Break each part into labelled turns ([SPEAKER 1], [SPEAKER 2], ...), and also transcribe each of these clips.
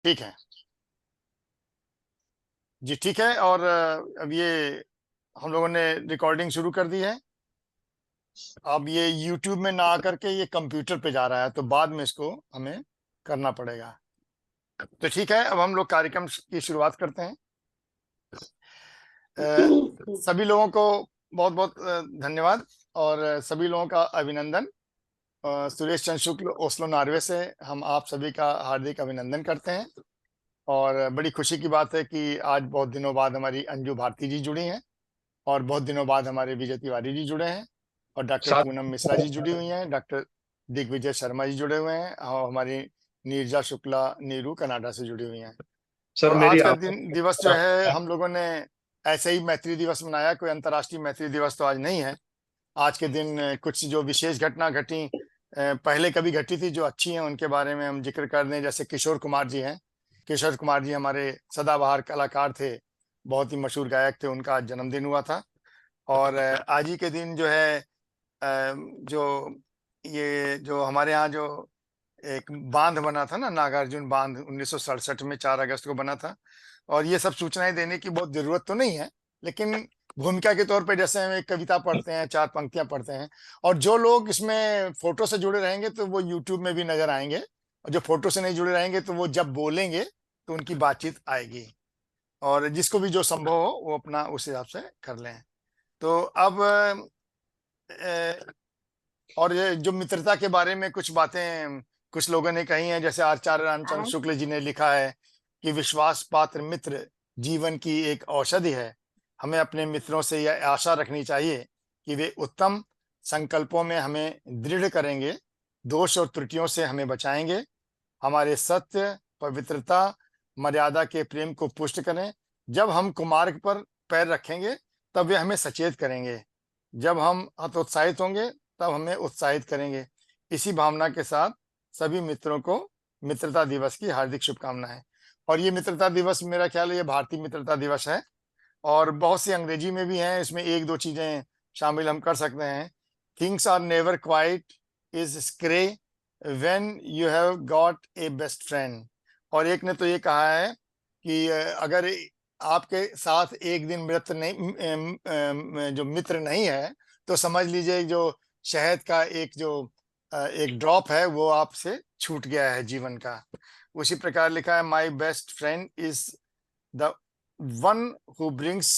[SPEAKER 1] ठीक है जी, ठीक है। और अब ये हम लोगों ने रिकॉर्डिंग शुरू कर दी है। अब ये YouTube में ना आकर के ये कंप्यूटर पे जा रहा है, तो बाद में इसको हमें करना पड़ेगा। तो ठीक है, अब हम लोग कार्यक्रम की शुरुआत करते हैं। सभी लोगों को बहुत बहुत धन्यवाद और सभी लोगों का अभिनंदन। सुरेश चंद्र शुक्ल, ओस्लो, नॉर्वे से हम आप सभी का हार्दिक अभिनंदन करते हैं। और बड़ी खुशी की बात है कि आज बहुत दिनों बाद हमारी अंजू भारती जी जुड़ी हैं, और बहुत दिनों बाद हमारे विजय तिवारी जी जुड़े हैं, और डॉक्टर
[SPEAKER 2] साथ
[SPEAKER 1] पूनम मिश्रा जी जुड़ी हुई हैं, डॉक्टर दिग्विजय शर्मा जी जुड़े हुए हैं, और हमारी नीरजा शुक्ला नीरू कनाडा से जुड़ी हुई हैं। तो
[SPEAKER 2] सर मेरी
[SPEAKER 1] आज का
[SPEAKER 2] आवाज
[SPEAKER 1] दिन दिवस जो है, हम लोगों ने ऐसे ही मैत्री दिवस मनाया, कोई अंतर्राष्ट्रीय मैत्री दिवस तो आज नहीं है। आज के दिन कुछ जो विशेष घटना घटी, पहले कभी घटी थी, जो अच्छी हैं उनके बारे में हम जिक्र कर दें। जैसे किशोर कुमार जी हैं। किशोर कुमार जी हमारे सदाबहार कलाकार थे, बहुत ही मशहूर गायक थे, उनका आज जन्मदिन हुआ था। और आज ही के दिन जो है, जो ये जो हमारे यहाँ जो एक बांध बना था ना, नागार्जुन बांध, 1967 में 4 अगस्त को बना था। और ये सब सूचनाएं देने की बहुत जरूरत तो नहीं है, लेकिन भूमिका के तौर पे जैसे हम एक कविता पढ़ते हैं, 4 पंक्तियां पढ़ते हैं, और जो लोग इसमें फोटो से जुड़े रहेंगे तो वो यूट्यूब में भी नजर आएंगे, और जो फोटो से नहीं जुड़े रहेंगे तो वो जब बोलेंगे तो उनकी बातचीत आएगी। और जिसको भी जो संभव हो वो अपना उस हिसाब से कर लें। तो अब और ये जो मित्रता के बारे में कुछ बातें कुछ लोगों ने कही हैं, जैसे आचार्य रामचंद्र शुक्ल जी ने लिखा है कि विश्वास पात्र मित्र जीवन की एक औषधि है। हमें अपने मित्रों से यह आशा रखनी चाहिए कि वे उत्तम संकल्पों में हमें दृढ़ करेंगे, दोष और त्रुटियों से हमें बचाएंगे, हमारे सत्य, पवित्रता, मर्यादा के प्रेम को पुष्ट करें। जब हम कुमार्ग पर पैर रखेंगे तब वे हमें सचेत करेंगे, जब हम हतोत्साहित होंगे तब हमें उत्साहित करेंगे। इसी भावना के साथ सभी मित्रों को मित्रता दिवस की हार्दिक शुभकामनाएं। और ये मित्रता दिवस, मेरा ख्याल है ये भारतीय मित्रता दिवस है, और बहुत सी अंग्रेजी में भी हैं। इसमें एक दो चीजें शामिल हम कर सकते हैं। Things are never quite as scary when you have got a best friend. और एक ने तो ये कहा है कि अगर आपके साथ एक दिन मित्र नहीं, जो मित्र नहीं है, तो समझ लीजिए जो शहद का एक जो एक ड्रॉप है वो आपसे छूट गया है जीवन का। उसी प्रकार लिखा है, my best friend is the one who brings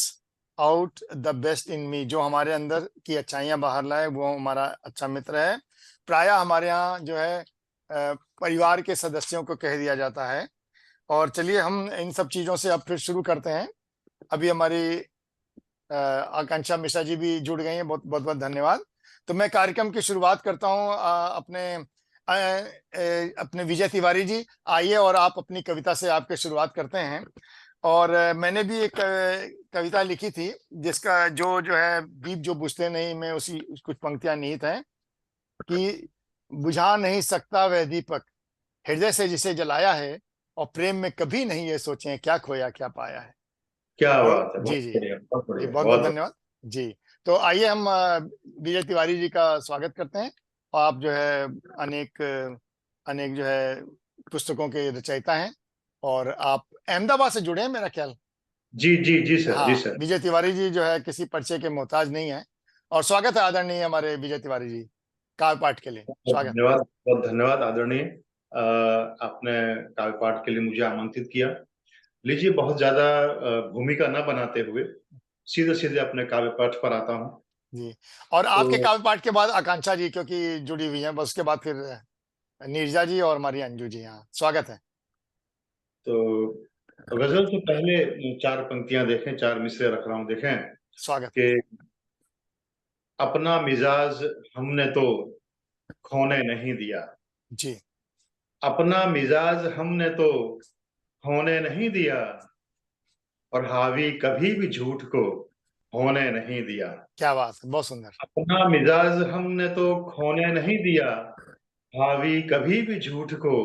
[SPEAKER 1] out the best in me. जो हमारे अंदर की अच्छाइयां बाहर लाए वो हमारा अच्छा मित्र है। प्रायः हमारे यहाँ जो है परिवार के सदस्यों को कह दिया जाता है। और चलिए हम इन सब चीजों से अब फिर शुरू करते हैं। अभी हमारी आकांक्षा मिश्रा जी भी जुड़ गई हैं, बहुत बहुत बहुत धन्यवाद। तो मैं कार्यक्रम की शुरुआत करता हूँ। अपने विजय तिवारी जी आइए, और आप अपनी कविता से आपके शुरुआत करते हैं। और मैंने भी एक कविता लिखी थी, जिसका जो है दीप जो बुझते नहीं में उसी कुछ पंक्तियां निहित हैं कि बुझा नहीं सकता वह दीपक हृदय से जिसे जलाया है, और प्रेम में कभी नहीं ये सोचें क्या खोया क्या पाया है।
[SPEAKER 2] क्या
[SPEAKER 1] तो
[SPEAKER 2] बात है, बहुत
[SPEAKER 1] जी जी
[SPEAKER 2] बढ़िया, बहुत
[SPEAKER 1] जी,
[SPEAKER 2] बढ़िया,
[SPEAKER 1] बहुत बहुत
[SPEAKER 2] बहुत
[SPEAKER 1] धन्यवाद जी। तो आइए हम विजय तिवारी जी का स्वागत करते हैं। आप जो है अनेक अनेक जो है पुस्तकों के रचयिता हैं, और आप अहमदाबाद से जुड़े हैं मेरा ख्याल।
[SPEAKER 2] जी जी जी सर, जी
[SPEAKER 1] हाँ,
[SPEAKER 2] सर।
[SPEAKER 1] विजय तिवारी जी जो है किसी परिचय के मोहताज नहीं है। और स्वागत है आदरणीय हमारे विजय तिवारी जी, काव्य पाठ के लिए
[SPEAKER 2] बहुत
[SPEAKER 1] स्वागत।
[SPEAKER 2] धन्यवाद, बहुत धन्यवाद आदरणीय। आपने काव्य पाठ के लिए मुझे आमंत्रित किया। लीजिए, बहुत ज्यादा भूमिका न बनाते हुए सीधे सीधे अपने काव्य पाठ पर आता हूँ।
[SPEAKER 1] जी, और आपके
[SPEAKER 2] तो
[SPEAKER 1] काव्य पाठ के बाद आकांक्षा जी क्योंकि जुड़ी हुई हैं, बस उसके बाद फिर नीरजा जी और हमारी अंजू जी। हाँ, स्वागत है।
[SPEAKER 2] तो गजल से पहले 4 पंक्तियां देखें, 4 मिसरे रख रहा हूं, देखें
[SPEAKER 1] स्वागत।
[SPEAKER 2] कि अपना मिजाज हमने तो खोने नहीं दिया,
[SPEAKER 1] जी,
[SPEAKER 2] अपना मिजाज हमने तो होने नहीं दिया, और हावी कभी भी झूठ को होने नहीं दिया।
[SPEAKER 1] क्या बात है, बहुत सुंदर।
[SPEAKER 2] अपना मिजाज हमने तो खोने नहीं दिया, हावी कभी भी झूठ को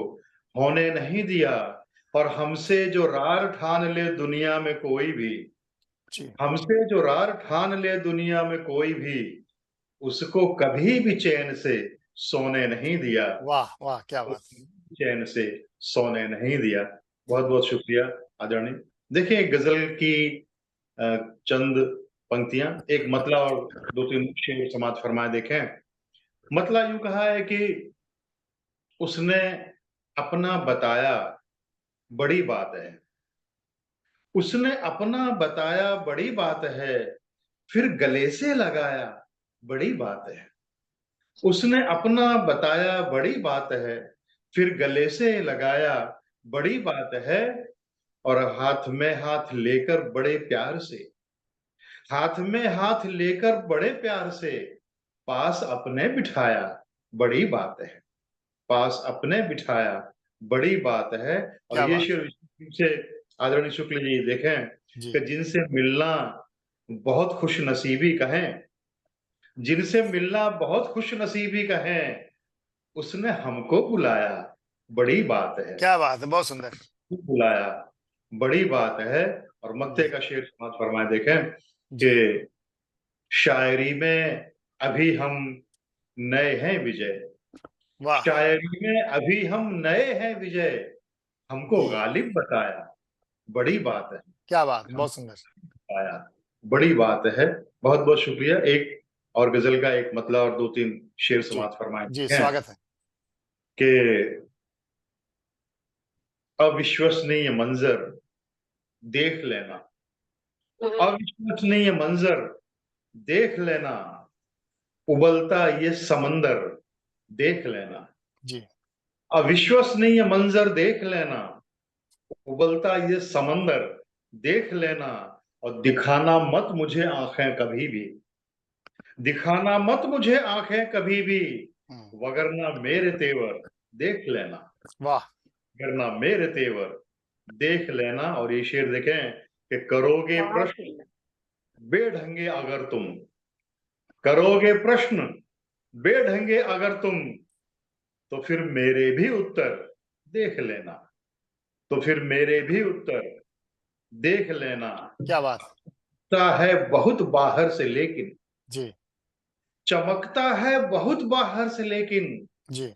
[SPEAKER 2] होने नहीं दिया, और हमसे जो रार ठान ले दुनिया में कोई भी,
[SPEAKER 1] जी,
[SPEAKER 2] हमसे जो रार ठान ले दुनिया में कोई भी, उसको कभी भी चैन से सोने नहीं दिया,
[SPEAKER 1] वाह वाह, क्या बात।
[SPEAKER 2] चैन से सोने नहीं दिया। बहुत बहुत शुक्रिया आदरणीय। देखिए, गजल की चंद पंक्तियां, एक मतला और दो तीन शेर समाप्त फरमाए। देखें, मतला यूं कहा है कि उसने अपना बताया बड़ी बात है, उसने अपना बताया बड़ी बात है, फिर गले से लगाया बड़ी बात है। उसने अपना बताया बड़ी बात है, फिर गले से लगाया बड़ी बात है, और हाथ में हाथ लेकर बड़े प्यार से, हाथ में हाथ लेकर बड़े प्यार से पास अपने बिठाया बड़ी बात है, पास अपने बिठाया बड़ी बात है। और
[SPEAKER 1] क्या
[SPEAKER 2] ये
[SPEAKER 1] बात
[SPEAKER 2] शेर से आदरणीय शुक्ल जी देखें
[SPEAKER 1] जी।
[SPEAKER 2] कि जिनसे मिलना बहुत खुश नसीबी कहें, जिनसे मिलना बहुत खुश नसीबी कहें, उसने हमको बुलाया बड़ी बात है,
[SPEAKER 1] क्या बात है, बहुत सुंदर।
[SPEAKER 2] बुलाया बड़ी बात है। और मत्ते
[SPEAKER 1] जी
[SPEAKER 2] का शेर समाप्त फरमाए। देखें
[SPEAKER 1] जी।
[SPEAKER 2] कि शायरी में अभी हम नए हैं विजय,
[SPEAKER 1] वाह।
[SPEAKER 2] शायरी में अभी हम नए हैं विजय, हमको
[SPEAKER 1] जी।
[SPEAKER 2] गालिब बताया बड़ी बात है,
[SPEAKER 1] क्या बात,
[SPEAKER 2] हम
[SPEAKER 1] बहुत सुंदर।
[SPEAKER 2] बताया बड़ी बात है। बहुत बहुत शुक्रिया। एक और गजल का एक मतलब और दो तीन शेर
[SPEAKER 1] जी
[SPEAKER 2] समाप्त फरमाए
[SPEAKER 1] जी,
[SPEAKER 2] हैं
[SPEAKER 1] स्वागत है।
[SPEAKER 2] कि अविश्वसनीय मंजर देख लेना, अविश्वसनीय मंजर देख लेना, उबलता ये समंदर देख लेना,
[SPEAKER 1] जी
[SPEAKER 2] अविश्वसनीय मंजर देख लेना, उबलता ये समंदर देख लेना, और दिखाना मत मुझे आंखें कभी भी, दिखाना मत मुझे आंखें कभी भी,
[SPEAKER 1] हम्म,
[SPEAKER 2] वगरना मेरे तेवर देख लेना,
[SPEAKER 1] वाह।
[SPEAKER 2] वगरना मेरे तेवर देख लेना। और ये शेर देखें कि करोगे प्रश्न बेढंगे अगर तुम, करोगे प्रश्न बेढंगे अगर तुम, तो फिर मेरे भी उत्तर देख लेना, तो फिर मेरे भी उत्तर देख लेना।
[SPEAKER 1] क्या बात।
[SPEAKER 2] चमकता है बहुत बाहर से लेकिन,
[SPEAKER 1] जी
[SPEAKER 2] चमकता है बहुत बाहर से लेकिन,
[SPEAKER 1] जी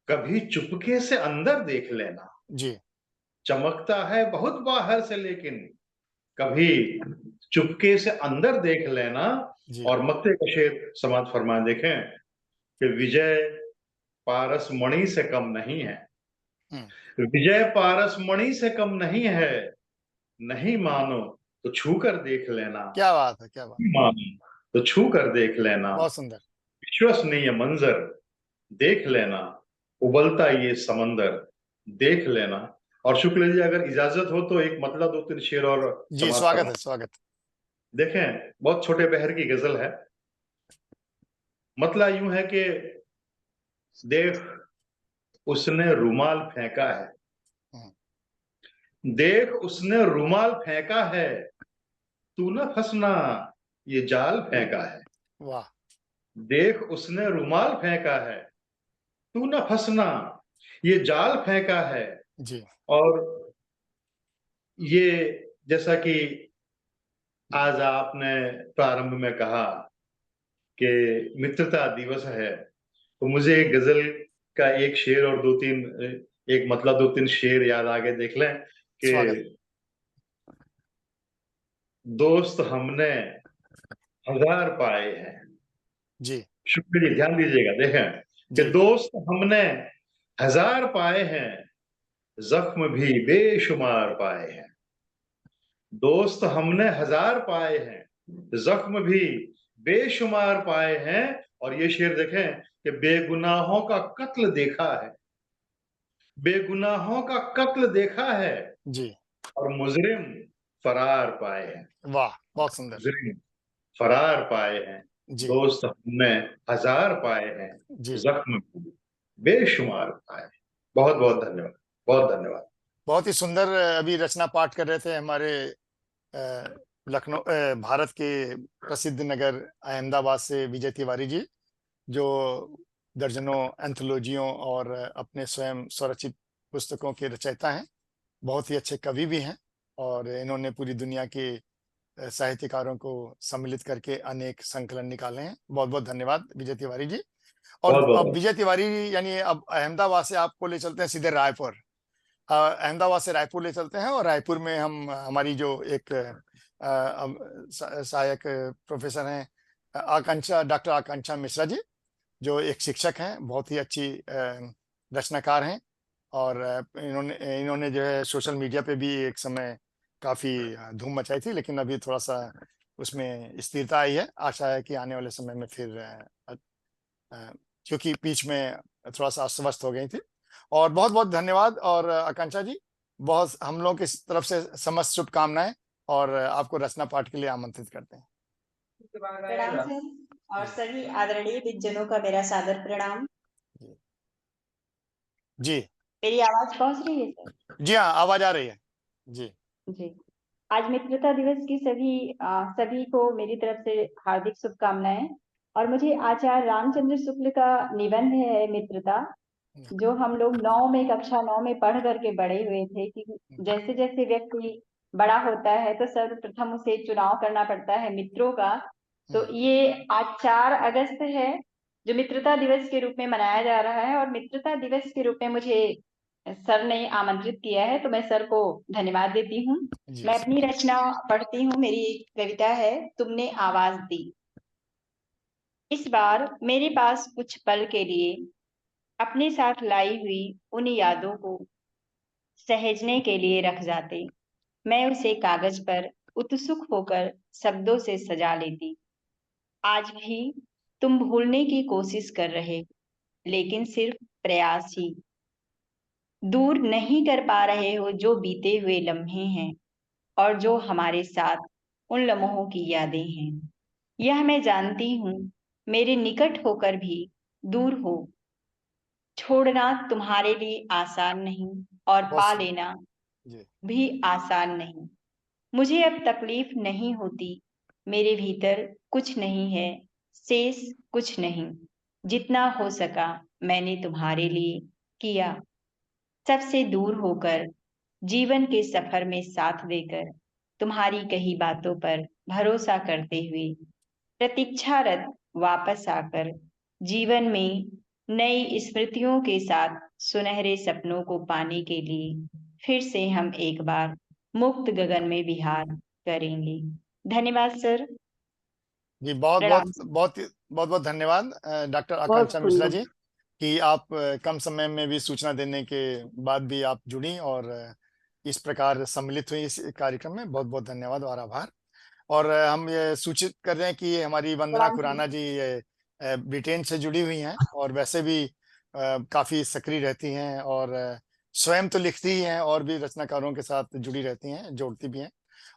[SPEAKER 2] कभी चुपके से अंदर देख लेना,
[SPEAKER 1] जी
[SPEAKER 2] चमकता है बहुत बाहर से लेकिन, कभी चुपके से अंदर देख लेना।
[SPEAKER 1] जी।
[SPEAKER 2] और मत्ते का शेर समाप्त फरमाए। देखें कि विजय पारस मणि से कम नहीं है,
[SPEAKER 1] हम्म,
[SPEAKER 2] विजय पारस मणि से कम नहीं है, नहीं मानो तो छू कर देख लेना,
[SPEAKER 1] क्या बात है, क्या बात।
[SPEAKER 2] नहीं मानो तो छू कर देख लेना,
[SPEAKER 1] बहुत सुंदर।
[SPEAKER 2] विश्वसनीय मंजर देख लेना, उबलता ये समंदर देख लेना। और शुक्ल जी, अगर इजाजत हो तो एक मतलब दो तीन शेर और
[SPEAKER 1] जी,
[SPEAKER 2] समाप्त
[SPEAKER 1] स्वागत
[SPEAKER 2] फरमा।
[SPEAKER 1] है, स्वागत।
[SPEAKER 2] देखें, बहुत छोटे बहर की गजल है। मतलब यूं है कि देख उसने रुमाल फेंका है,
[SPEAKER 1] हम्म,
[SPEAKER 2] देख उसने रुमाल फेंका है, तू न फंसना ये जाल फेंका है,
[SPEAKER 1] वाह।
[SPEAKER 2] देख उसने रुमाल फेंका है, तू न फंसना ये जाल फेंका है।
[SPEAKER 1] जी
[SPEAKER 2] और ये, जैसा कि आज आपने प्रारंभ में कहा कि मित्रता दिवस है, तो मुझे एक गजल का एक शेर और दो तीन, एक मतलब दो तीन शेर याद आगे देख लें कि
[SPEAKER 1] स्वागत।
[SPEAKER 2] दोस्त हमने हजार पाए हैं,
[SPEAKER 1] जी
[SPEAKER 2] शुक्र जी ध्यान दीजिएगा। देखें कि
[SPEAKER 1] जी
[SPEAKER 2] दोस्त हमने हजार पाए हैं, जख्म भी बेशुमार पाए हैं, दोस्त हमने हजार पाए हैं, जख्म भी बेशुमार पाए हैं। और ये शेर देखें कि बेगुनाहों का कत्ल देखा है, बेगुनाहों का कत्ल देखा है,
[SPEAKER 1] जी।
[SPEAKER 2] और मुजरिम फरार पाए हैं,
[SPEAKER 1] वाह, बहुत सुंदर।
[SPEAKER 2] मुजरिम फरार पाए हैं,
[SPEAKER 1] जी
[SPEAKER 2] दोस्त हमने हजार पाए हैं,
[SPEAKER 1] जी।
[SPEAKER 2] जख्म भी बेशुमार पाए हैं। बहुत बहुत धन्यवाद, बहुत धन्यवाद।
[SPEAKER 1] बहुत ही सुंदर। अभी रचना पाठ कर रहे थे हमारे लखनऊ, भारत के प्रसिद्ध नगर अहमदाबाद से विजय तिवारी जी, जो दर्जनों एंथोलॉजियों और अपने स्वयं स्वरचित पुस्तकों के रचयिता हैं। बहुत ही अच्छे कवि भी हैं, और इन्होंने पूरी दुनिया के साहित्यकारों को सम्मिलित करके अनेक संकलन निकाले हैं। बहुत बहुत धन्यवाद विजय तिवारी जी। और
[SPEAKER 2] बहुत
[SPEAKER 1] अब
[SPEAKER 2] बहुत
[SPEAKER 1] विजय तिवारी, यानी अब अहमदाबाद से आपको ले चलते हैं सीधे रायपुर। अहमदाबाद से रायपुर ले चलते हैं, और रायपुर में हम हमारी जो एक सहायक प्रोफेसर हैं, आकांक्षा, डॉक्टर आकांक्षा मिश्रा जी, जो एक शिक्षक हैं, बहुत ही अच्छी रचनाकार हैं। और इन्होंने इन्होंने जो है सोशल मीडिया पे भी एक समय काफी धूम मचाई थी, लेकिन अभी थोड़ा सा उसमें स्थिरता आई है। आशा है कि आने वाले समय में फिर क्योंकि बीच में थोड़ा सा अस्त हो गई थी। और बहुत बहुत धन्यवाद। और आकांक्षा जी, बहुत हम लोग की तरफ से समस्त शुभकामनाएं, और आपको रचना पाठ के लिए आमंत्रित करते हैं।
[SPEAKER 3] प्रणाम सर, और सभी आदरणीय विद्जनों का मेरा सादर प्रणाम।
[SPEAKER 1] जी
[SPEAKER 3] मेरी आवाज पहुंच रही है सर?
[SPEAKER 1] जी हाँ, आवाज आ रही है जी।
[SPEAKER 3] जी, आज मित्रता दिवस की सभी को मेरी तरफ से हार्दिक शुभकामनाएं। और मुझे आचार्य रामचंद्र शुक्ल का निबंध है मित्रता, जो हम लोग कक्षा 9 में पढ़ करके बड़े हुए थे कि जैसे जैसे व्यक्ति बड़ा होता है तो सर्वप्रथम उसे चुनाव करना पड़ता है मित्रों का। तो ये आज 4 अगस्त है, जो मित्रता दिवस के रूप में मनाया जा रहा है, और मित्रता दिवस के रूप में मुझे सर ने आमंत्रित किया है, तो मैं सर को धन्यवाद देती हूँ। मैं अपनी रचना पढ़ती हूँ। मेरी एक कविता है, तुमने आवाज दी। इस बार मेरे पास कुछ पल के लिए अपने साथ लाई हुई उन यादों को सहेजने के लिए रख जाते, मैं उसे कागज पर उत्सुक होकर शब्दों से सजा लेती। आज भी तुम भूलने की कोशिश कर रहे, लेकिन सिर्फ प्रयास ही। दूर नहीं कर पा रहे हो जो बीते हुए लम्हे हैं, और जो हमारे साथ उन लम्हों की यादें हैं। यह मैं जानती हूँ, मेरे निकट होकर भी दूर हो छोड़ना तुम्हारे लिए आसान नहीं, और पा लेना भी आसान नहीं। मुझे अब तकलीफ नहीं होती, मेरे भीतर कुछ नहीं है, शेष कुछ नहीं। जितना हो सका मैंने तुम्हारे लिए किया, सबसे दूर होकर, जीवन के सफर में साथ देकर, तुम्हारी कही बातों पर भरोसा करते हुए, प्रतीक्षारत वापस आकर, जीवन में नई स्मृतियों के साथ सुनहरे सपनों को पाने के लिए फिर से हम एक बार मुक्त गगन में विहार करेंगे। धन्यवाद सर।
[SPEAKER 1] जी, बहुत बहुत बहुत बहुत बहुत धन्यवाद डॉक्टर आकांक्षा मिश्रा जी, कि आप कम समय में भी सूचना देने के बाद भी आप जुड़ी और इस प्रकार सम्मिलित हुई इस कार्यक्रम में। बहुत बहुत धन्यवाद और आभार। और हम ये सूचित कर रहे हैं कि हमारी वंदना खुराना जी ब्रिटेन से जुड़ी हुई हैं, और वैसे भी काफी सक्रिय रहती हैं, और स्वयं तो लिखती ही हैं, और भी रचनाकारों के साथ जुड़ी रहती हैं, जोड़ती भी हैं।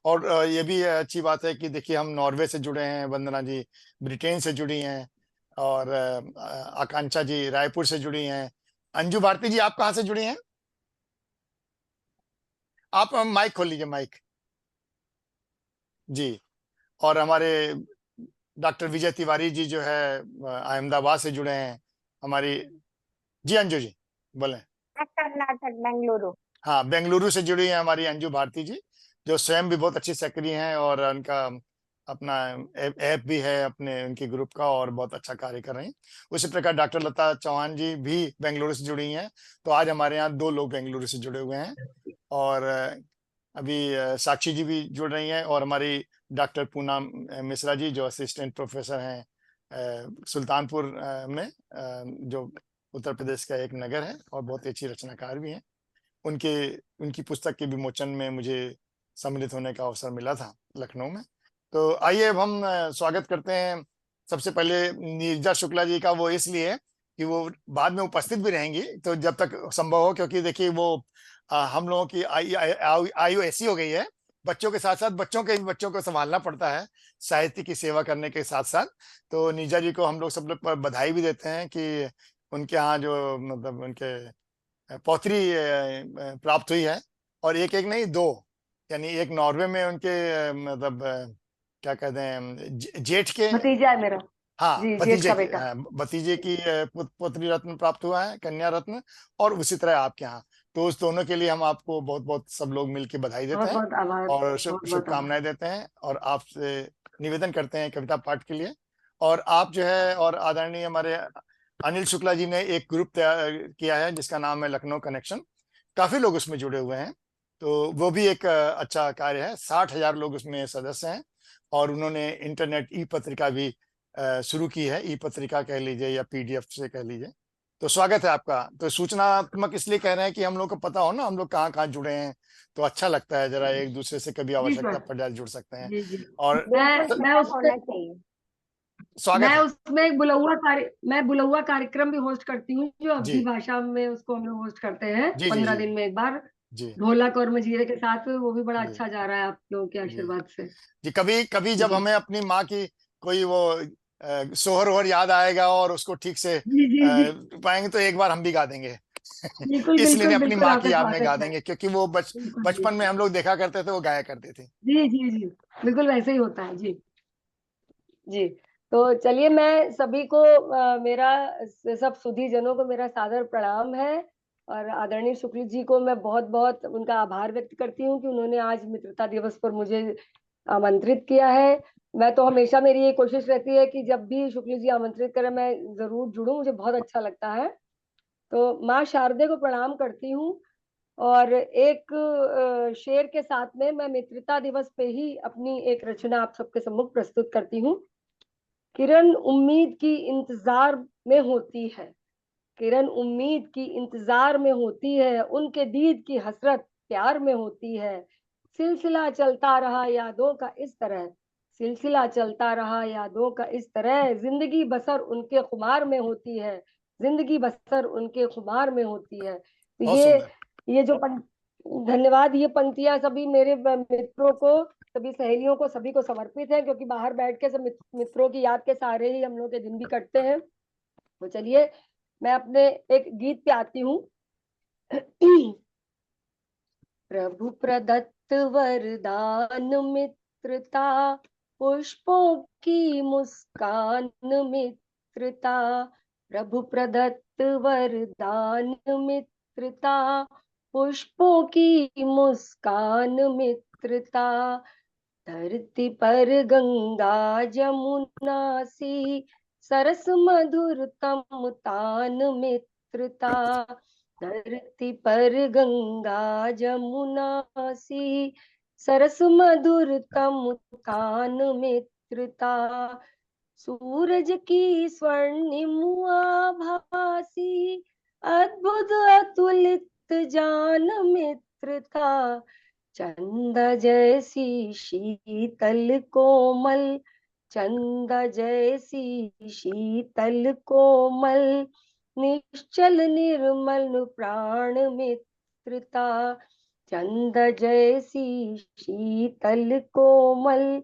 [SPEAKER 1] और ये भी अच्छी बात है कि देखिए, हम नॉर्वे से जुड़े हैं, वंदना जी ब्रिटेन से जुड़ी हैं, और आकांक्षा जी रायपुर से जुड़ी हैं। अंजू भारती जी, आप कहाँ से जुड़ी हैं? आप माइक खोल लीजिए, माइक जी। और हमारे डॉक्टर विजय तिवारी जी जो है अहमदाबाद से जुड़े हैं हमारी। जी अंजू जी बोले।
[SPEAKER 4] कर्नाटक, बेंगलुरु।
[SPEAKER 1] हाँ, बेंगलुरु से जुड़ी है हमारी अंजू भारती जी, जो स्वयं भी बहुत अच्छी सक्रिय हैं, और उनका अपना ऐप भी है अपने उनके ग्रुप का, और बहुत अच्छा कार्य कर रही हैं। उसी प्रकार डॉक्टर लता चौहान जी भी बेंगलुरु से जुड़ी हैं। तो आज हमारे यहाँ 2 लोग बेंगलुरु से जुड़े हुए हैं। और अभी साक्षी जी भी जुड़ रही हैं, और हमारी डॉक्टर पूनम मिश्रा जी, जो असिस्टेंट प्रोफेसर हैं सुल्तानपुर में, जो उत्तर प्रदेश का एक नगर है, और बहुत ही अच्छी रचनाकार भी हैं। उनके उनकी पुस्तक के विमोचन में मुझे सम्मिलित होने का अवसर मिला था लखनऊ में। तो आइए अब हम स्वागत करते हैं सबसे पहले नीरजा शुक्ला जी का। वो इसलिए कि वो बाद में उपस्थित भी रहेंगी, तो जब तक संभव हो, क्योंकि देखिए वो हम लोगों की आयु ऐसी हो गई है, बच्चों के साथ साथ बच्चों को संभालना पड़ता है, साहित्य की सेवा करने के साथ साथ। तो नीरजा जी को हम लोग सब लोग बधाई भी देते हैं कि उनके यहाँ जो मतलब उनके पौत्री प्राप्त हुई है, और एक एक नहीं, 2, यानी एक नॉर्वे में उनके मतलब क्या कहते हैं, जेठ के
[SPEAKER 4] भतीजा है मेरा।
[SPEAKER 1] हाँ,
[SPEAKER 4] जी, जेठ का बेटा।
[SPEAKER 1] भतीजे की पुत्री रत्न प्राप्त हुआ है, कन्या रत्न। और उसी तरह आपके यहाँ, तो उस दोनों के लिए हम आपको बहुत बहुत सब लोग मिलकर बधाई देते
[SPEAKER 4] बहुत
[SPEAKER 1] हैं,
[SPEAKER 4] बहुत आभार।
[SPEAKER 1] और
[SPEAKER 4] बहुत बहुत
[SPEAKER 1] शुभकामनाएं देते हैं, और आपसे निवेदन करते हैं कविता पाठ के लिए। और आप जो है, और आदरणीय हमारे अनिल शुक्ला जी ने एक ग्रुप तैयार किया है जिसका नाम है लखनऊ कनेक्शन। काफी लोग उसमें जुड़े हुए हैं, तो वो भी एक अच्छा कार्य है। 60,000 लोग उसमें सदस्य हैं और उन्होंने इंटरनेट ई पत्रिका भी शुरू की है। ई पत्रिका कह लीजिए या पीडीएफ से कह लीजिए। तो स्वागत है आपका। तो सूचनात्मक इसलिए कह रहे हैं कि हम लोग को पता हो ना हम लोग कहाँ कहाँ जुड़े हैं, तो अच्छा लगता है, जरा एक दूसरे से कभी
[SPEAKER 5] जी
[SPEAKER 1] आवश्यकता
[SPEAKER 5] सर,
[SPEAKER 1] पड़ जुड़ सकते हैं।
[SPEAKER 5] जी जी।
[SPEAKER 1] और
[SPEAKER 4] बिल्कुल
[SPEAKER 5] मैं
[SPEAKER 4] पता
[SPEAKER 5] उसमें
[SPEAKER 4] होना चाहिए।
[SPEAKER 1] स्वागत
[SPEAKER 5] मैं
[SPEAKER 1] है
[SPEAKER 5] उसमें एक बुलौआ कार्यक्रम भी होस्ट करती हूँ, जो अवधी
[SPEAKER 1] जी
[SPEAKER 5] भाषा में उसको हम लोग होस्ट करते हैं
[SPEAKER 1] जी जी
[SPEAKER 5] 15
[SPEAKER 1] जी
[SPEAKER 5] दिन में एक बार,
[SPEAKER 1] जी
[SPEAKER 5] ढोलक और मजीरे के साथ। वो भी बड़ा
[SPEAKER 1] जी
[SPEAKER 5] अच्छा जा रहा है आप लोगों के
[SPEAKER 1] जी
[SPEAKER 5] आशीर्वाद से।
[SPEAKER 1] जी। कभी कभी जब
[SPEAKER 5] जी
[SPEAKER 1] हमें अपनी माँ की कोई वो सोहर ओहर याद आएगा और उसको ठीक से
[SPEAKER 5] जी जी जी,
[SPEAKER 1] पाएंगे तो एक बार हम भी गा देंगे।
[SPEAKER 5] बिल्कुल
[SPEAKER 1] इसलिए नहीं,
[SPEAKER 5] बिल्कुल
[SPEAKER 1] अपनी
[SPEAKER 5] बिल्कुल,
[SPEAKER 1] माँ की
[SPEAKER 5] आपका
[SPEAKER 1] याद में गा
[SPEAKER 5] स्वागत है।
[SPEAKER 1] देंगे, क्योंकि वो
[SPEAKER 5] बिल्कुल जी
[SPEAKER 1] बचपन में हम लोग देखा करते थे, वो गाया करते थे।
[SPEAKER 5] जी जी जी, बिल्कुल वैसे ही होता है जी। जी, तो चलिए, मैं सभी को मेरा सब सुधी जनों को मेरा सादर प्रणाम है, और आदरणीय शुक्ल जी को मैं बहुत बहुत उनका आभार व्यक्त करती हूँ कि उन्होंने आज मित्रता दिवस पर मुझे आमंत्रित किया है। मैं तो हमेशा, मेरी ये कोशिश रहती है कि जब भी शुक्ल जी आमंत्रित करें मैं जरूर जुड़ूं, मुझे बहुत अच्छा लगता है। तो माँ शारदे को प्रणाम करती हूँ, और एक शेर के साथ में मैं मित्रता दिवस पे ही अपनी एक रचना आप सबके सम्मुख प्रस्तुत करती हूँ। किरण उम्मीद की इंतजार में होती है, किरण उम्मीद की इंतजार में होती है, उनके दीद की हसरत प्यार में होती है। सिलसिला चलता रहा यादों का इस तरह, सिलसिला चलता रहा यादों का इस तरह, जिंदगी बसर उनके खुमार में होती है, जिंदगी बसर उनके खुमार में होती है। तो
[SPEAKER 1] बहुत सुंदर।
[SPEAKER 5] ये जो धन्यवाद, ये पंक्तियां सभी मेरे मित्रों को, सभी सहेलियों को, सभी को समर्पित है, क्योंकि बाहर बैठ के सब मित्रों की याद के सहारे ही हम लोग के दिन भी कटते हैं। तो चलिए, मैं अपने एक गीत पे आती हूँ। प्रभु प्रदत्त वरदान मित्रता, पुष्पों की मुस्कान मित्रता, प्रभु प्रदत्त वरदान मित्रता, पुष्पों की मुस्कान मित्रता, धरती पर गंगा जमुना सी, सरस मधुर तम तान मित्रता, धरती पर गंगा जमुना सी, सरस मधुर तम तान मित्रता, सूरज की स्वर्णिम आभासी, अद्भुत अतुलित जान मित्रता, चंदा जैसी शीतल कोमल, चंदा जैसी शीतल कोमल, निश्चल निर्मल प्राण मित्रता, चंदा जैसी शीतल कोमल,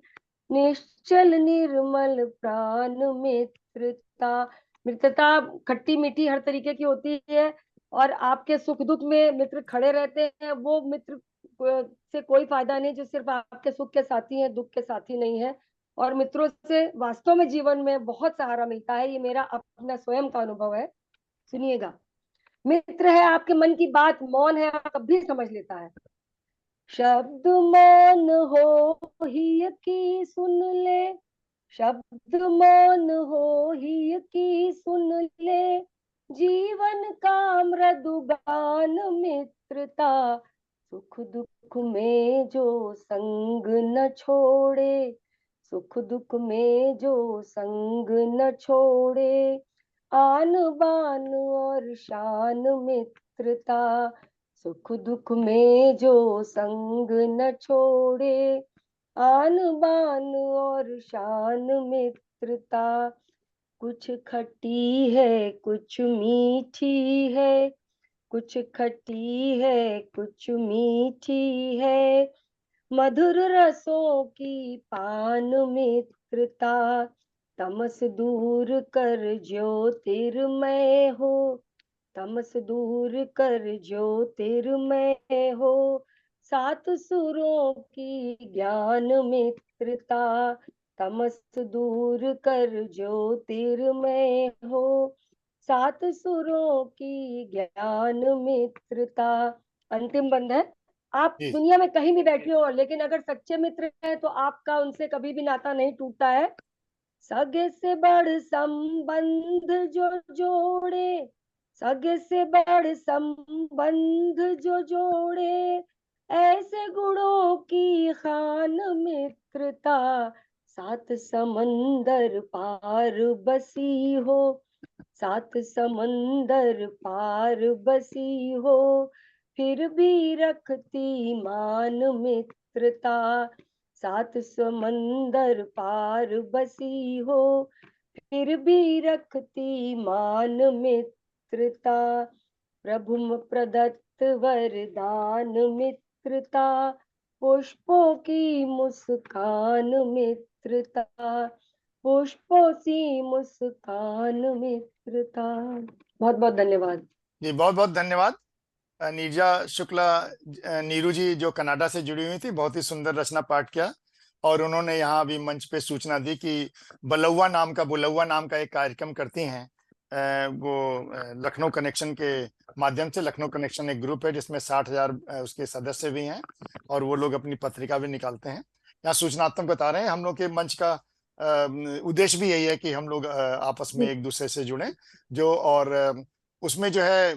[SPEAKER 5] निश्चल निर्मल प्राण मित्रता। मित्रता खट्टी मीठी हर तरीके की होती है, और आपके सुख दुख में मित्र खड़े रहते हैं। वो मित्र से कोई फायदा नहीं जो सिर्फ आपके सुख के साथी हैं, दुख के साथी नहीं है। और मित्रों से वास्तव में जीवन में बहुत सहारा मिलता है, ये मेरा अपना स्वयं का अनुभव है। सुनिएगा, मित्र है आपके मन की बात, मौन है आप कभी समझ लेता है, शब्द मौन हो ही की सुन ले, शब्द मौन हो ही की सुन ले, जीवन का मृदु गान मित्रता, सुख दुख में जो संग न छोड़े, सुख दुख में जो संग न छोड़े, आन बान और शान मित्रता, सुख दुख में जो संग न छोड़े, आन बान और शान मित्रता, कुछ खट्टी है कुछ मीठी है, कुछ खट्टी है कुछ मीठी है, मधुर रसों की पान मित्रता, तमस दूर कर ज्योतिर्मय हो, तमस दूर कर ज्योतिर्मय हो, सात सुरों की ज्ञान मित्रता, तमस दूर कर ज्योतिर्मय हो, सात सुरों की ज्ञान मित्रता। अंतिम बंद है। आप
[SPEAKER 1] जी
[SPEAKER 5] दुनिया में कहीं भी बैठे हो, लेकिन अगर सच्चे मित्र हैं तो आपका उनसे कभी भी नाता नहीं टूटता है। सगे से बड़ संबंध जो जोड़े, सगे से बड़ संबंध जो जोड़े, ऐसे गुणों की खान मित्रता। सात समंदर पार बसी हो, सात समंदर पार बसी हो, फिर भी रखती मान मित्रता। सात समंदर पार बसी हो, फिर भी रखती मान मित्रता। प्रभु प्रदत्त वरदान मित्रता, पुष्पों की मुस्कान मित्रता, पुष्पों सी मुस्कान मित्रता। बहुत बहुत धन्यवाद
[SPEAKER 1] जी। बहुत बहुत धन्यवाद। नीरजा शुक्ला, नीरू जी जो कनाडा से जुड़ी हुई थी, बहुत ही सुंदर रचना पाठ किया। और उन्होंने यहाँ अभी मंच पे सूचना दी कि बुलौवा नाम का एक कार्यक्रम करती हैं। वो लखनऊ कनेक्शन के माध्यम से, लखनऊ कनेक्शन एक ग्रुप है जिसमें 60,000 उसके सदस्य भी हैं, और वो लोग अपनी पत्रिका भी निकालते हैं। यहाँ सूचनात्मक बता रहे हैं। हम लोग के मंच का उद्देश्य भी यही है कि हम लोग आपस में एक दूसरे से जुड़ें, जो और उसमें जो है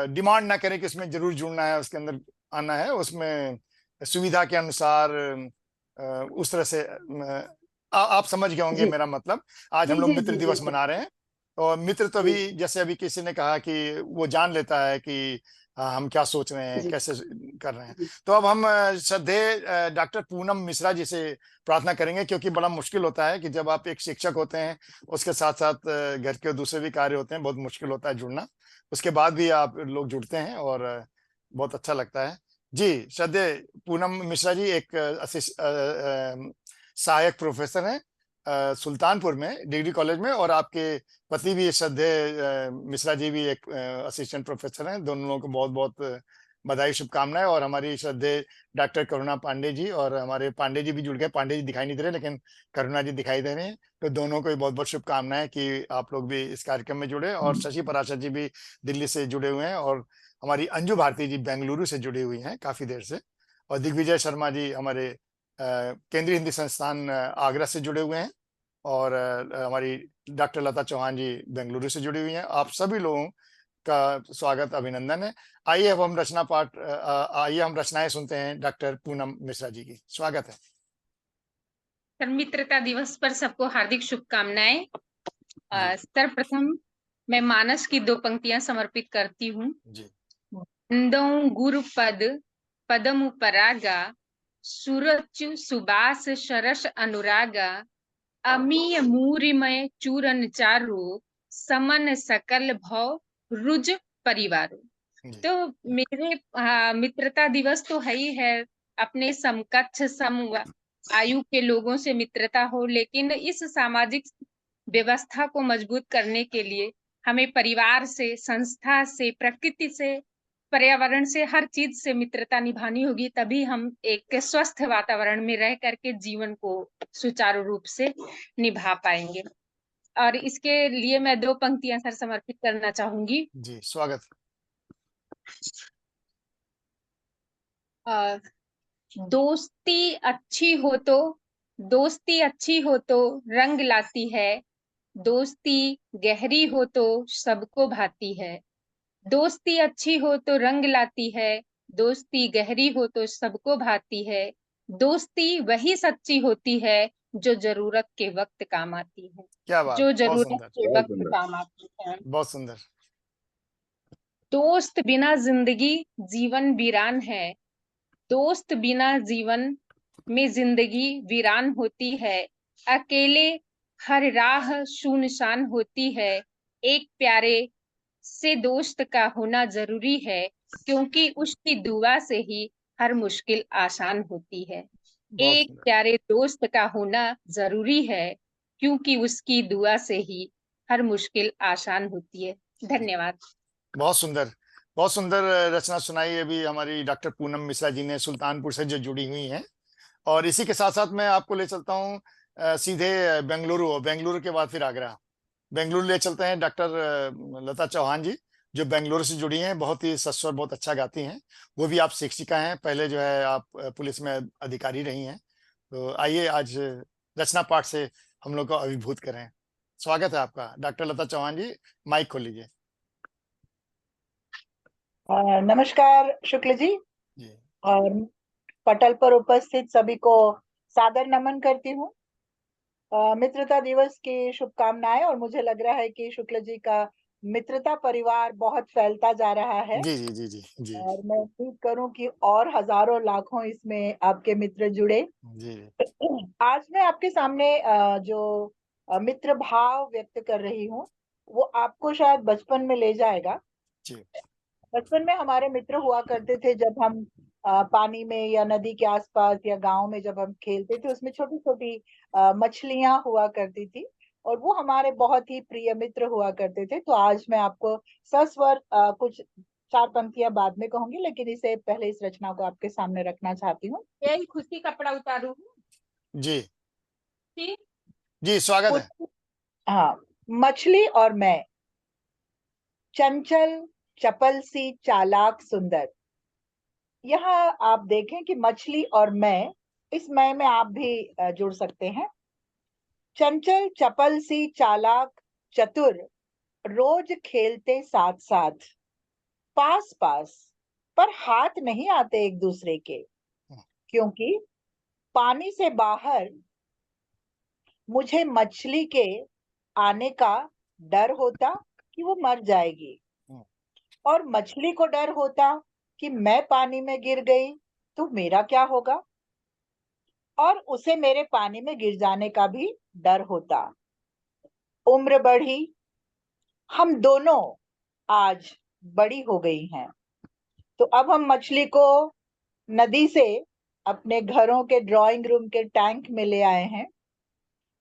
[SPEAKER 1] डिमांड ना करें कि उसमें जरूर जुड़ना है, उसके अंदर आना है, उसमें सुविधा के अनुसार उस तरह से आप समझ गए होंगे
[SPEAKER 5] जी
[SPEAKER 1] मेरा मतलब। आज हम
[SPEAKER 5] जी
[SPEAKER 1] लोग
[SPEAKER 5] जी
[SPEAKER 1] मित्र
[SPEAKER 5] जी
[SPEAKER 1] दिवस
[SPEAKER 5] बिल्कुल
[SPEAKER 1] मना रहे हैं, और मित्र तो
[SPEAKER 5] जी
[SPEAKER 1] अभी जैसे अभी किसी ने कहा कि वो जान लेता है कि हम क्या सोच रहे हैं,
[SPEAKER 5] जी
[SPEAKER 1] कैसे कर रहे हैं।
[SPEAKER 5] जी
[SPEAKER 1] तो अब हम श्रद्धेय डॉक्टर पूनम मिश्रा जी से प्रार्थना करेंगे, क्योंकि बड़ा मुश्किल होता है कि जब आप एक शिक्षक होते हैं, उसके साथ साथ घर के दूसरे भी कार्य होते हैं, बहुत मुश्किल होता है जुड़ना। उसके बाद भी आप लोग जुड़ते हैं, और बहुत अच्छा लगता है। जी, श्रद्धेय पूनम मिश्रा जी एक सहायक प्रोफेसर हैं सुल्तानपुर में डिग्री कॉलेज में, और आपके पति भी श्रद्धेय मिश्रा जी भी एक असिस्टेंट प्रोफेसर हैं। दोनों लोगों को बहुत बहुत बधाई, शुभकामनाएं। और हमारी श्रद्धेय डॉक्टर करुणा पांडे जी, और हमारे पांडे जी भी जुड़ गए। पांडे जी दिखाई नहीं दे रहे, लेकिन करुणा जी दिखाई दे रहे हैं। तो दोनों को बहुत बहुत शुभकामनाएं कि आप लोग भी इस कार्यक्रम में जुड़े। और शशि पराशर जी भी दिल्ली से जुड़े हुए हैं, और हमारी अंजू भारती जी बेंगलुरु से जुड़ी हुई हैं काफी देर से। और दिग्विजय शर्मा जी हमारे केंद्रीय हिंदी संस्थान आगरा से जुड़े हुए हैं। और हमारी डॉक्टर लता चौहान जी बेंगलुरु से जुड़ी हुई हैं। आप सभी लोगों का स्वागत, अभिनंदन है। आइए अब हम आइए हम रचनाएं सुनते हैं डॉक्टर पूनम मिश्रा जी की। स्वागत है।
[SPEAKER 6] मित्रता दिवस पर सबको हार्दिक शुभकामनाएं। सर्वप्रथम मैं मानस की 2 पंक्तियां समर्पित करती हूँ। वंदौ गुरुपद पदमुपरागा, सुरचु सुबास शरस अनुरागा, अमीय मूरिमय चूरन चारु, समन सकल भव रुज परिवारो। तो मेरे मित्रता दिवस तो है ही है, अपने समकक्ष सम आयु के लोगों से मित्रता हो, लेकिन इस सामाजिक व्यवस्था को मजबूत करने के लिए हमें परिवार से, संस्था से, प्रकृति से, पर्यावरण से, हर चीज से मित्रता निभानी होगी। तभी हम एक स्वस्थ वातावरण में रह करके जीवन को सुचारू रूप से निभा पाएंगे। और इसके लिए मैं 2 पंक्तियां सर समर्पित करना चाहूंगी।
[SPEAKER 1] जी, स्वागत।
[SPEAKER 6] दोस्ती अच्छी हो तो रंग लाती है, दोस्ती गहरी हो तो सबको भाती है। दोस्ती अच्छी हो तो रंग लाती है, दोस्ती गहरी हो तो सबको भाती है। दोस्ती वही सच्ची होती है जो जरूरत के वक्त काम आती है।
[SPEAKER 1] क्या बात,
[SPEAKER 6] जो
[SPEAKER 1] बहुत
[SPEAKER 6] जरूरत
[SPEAKER 1] सुंदर,
[SPEAKER 6] के वक्त काम आती है।
[SPEAKER 1] बहुत सुंदर।
[SPEAKER 6] दोस्त बिना जिंदगी जीवन वीरान है, दोस्त बिना जीवन में जिंदगी वीरान होती है। अकेले हर राह सुनसान होती है। एक प्यारे से दोस्त का होना जरूरी है, क्योंकि उसकी दुआ से ही हर मुश्किल आसान होती है।
[SPEAKER 1] बहुत
[SPEAKER 6] एक
[SPEAKER 1] सुंदर।
[SPEAKER 6] प्यारे दोस्त का होना जरूरी है, क्योंकि उसकी दुआ से ही हर मुश्किल आसान होती है। धन्यवाद।
[SPEAKER 1] बहुत सुंदर, बहुत सुंदर रचना सुनाई अभी हमारी डॉक्टर पूनम मिश्रा जी ने, सुल्तानपुर से जो जुड़ी हुई हैं। और इसी के साथ साथ मैं आपको ले चलता हूँ सीधे बेंगलुरु के बाद फिर आगरा। बेंगलुरु ले चलते हैं डॉक्टर लता चौहान जी, जो बेंगलुरु से जुड़ी हैं। बहुत ही सस्वर, बहुत अच्छा गाती हैं। वो भी आप शिक्षिका हैं, पहले जो है आप पुलिस में अधिकारी रही हैं। तो आइए आज रचना पाठ से हम लोग को अभिभूत करें। स्वागत है आपका डॉक्टर लता चौहान जी, माइक खोल लीजिए।
[SPEAKER 7] नमस्कार शुक्ल जी
[SPEAKER 1] जी
[SPEAKER 7] और पटल पर उपस्थित सभी को सादर नमन करती हूँ। मित्रता दिवस की शुभकामनाएं। और मुझे लग रहा है कि शुक्ल जी का मित्रता परिवार बहुत फैलता जा रहा है
[SPEAKER 1] जी जी जी जी जी
[SPEAKER 7] और मैं उम्मीद करूं कि और हजारों लाखों इसमें आपके मित्र जुड़े।
[SPEAKER 1] जी
[SPEAKER 7] आज मैं आपके सामने जो मित्र भाव व्यक्त कर रही हूँ वो आपको शायद बचपन में ले जाएगा।
[SPEAKER 1] जी
[SPEAKER 7] बचपन में हमारे मित्र हुआ करते थे जब हम पानी में या नदी के आसपास या गांव में जब हम खेलते थे, उसमें छोटी छोटी मछलियां हुआ करती थी और वो हमारे बहुत ही प्रिय मित्र हुआ करते थे। तो आज मैं आपको सस्वर कुछ चार पंक्तियां बाद में कहूंगी, लेकिन इसे पहले इस रचना को आपके सामने रखना चाहती हूँ।
[SPEAKER 6] यही खुशी कपड़ा उतारू
[SPEAKER 1] जी
[SPEAKER 6] ठीक।
[SPEAKER 1] जी स्वागत है।
[SPEAKER 7] हाँ, मछली और मैं, चंचल चपल सी चालाक सुंदर। यहाँ आप देखें कि मछली और मैं, इस मैं में आप भी जुड़ सकते हैं। चंचल चपल सी चालाक चतुर, रोज खेलते साथ साथ, पास पास, पर हाथ नहीं आते एक दूसरे के, क्योंकि पानी से बाहर मुझे मछली के आने का डर होता कि वो मर जाएगी, और मछली को डर होता कि मैं पानी में गिर गई तो मेरा क्या होगा, और उसे मेरे पानी में गिर जाने का भी डर होता। उम्र बढ़ी, हम दोनों आज बड़ी हो गई हैं, तो अब हम मछली को नदी से अपने घरों के ड्राइंग रूम के टैंक में ले आए हैं,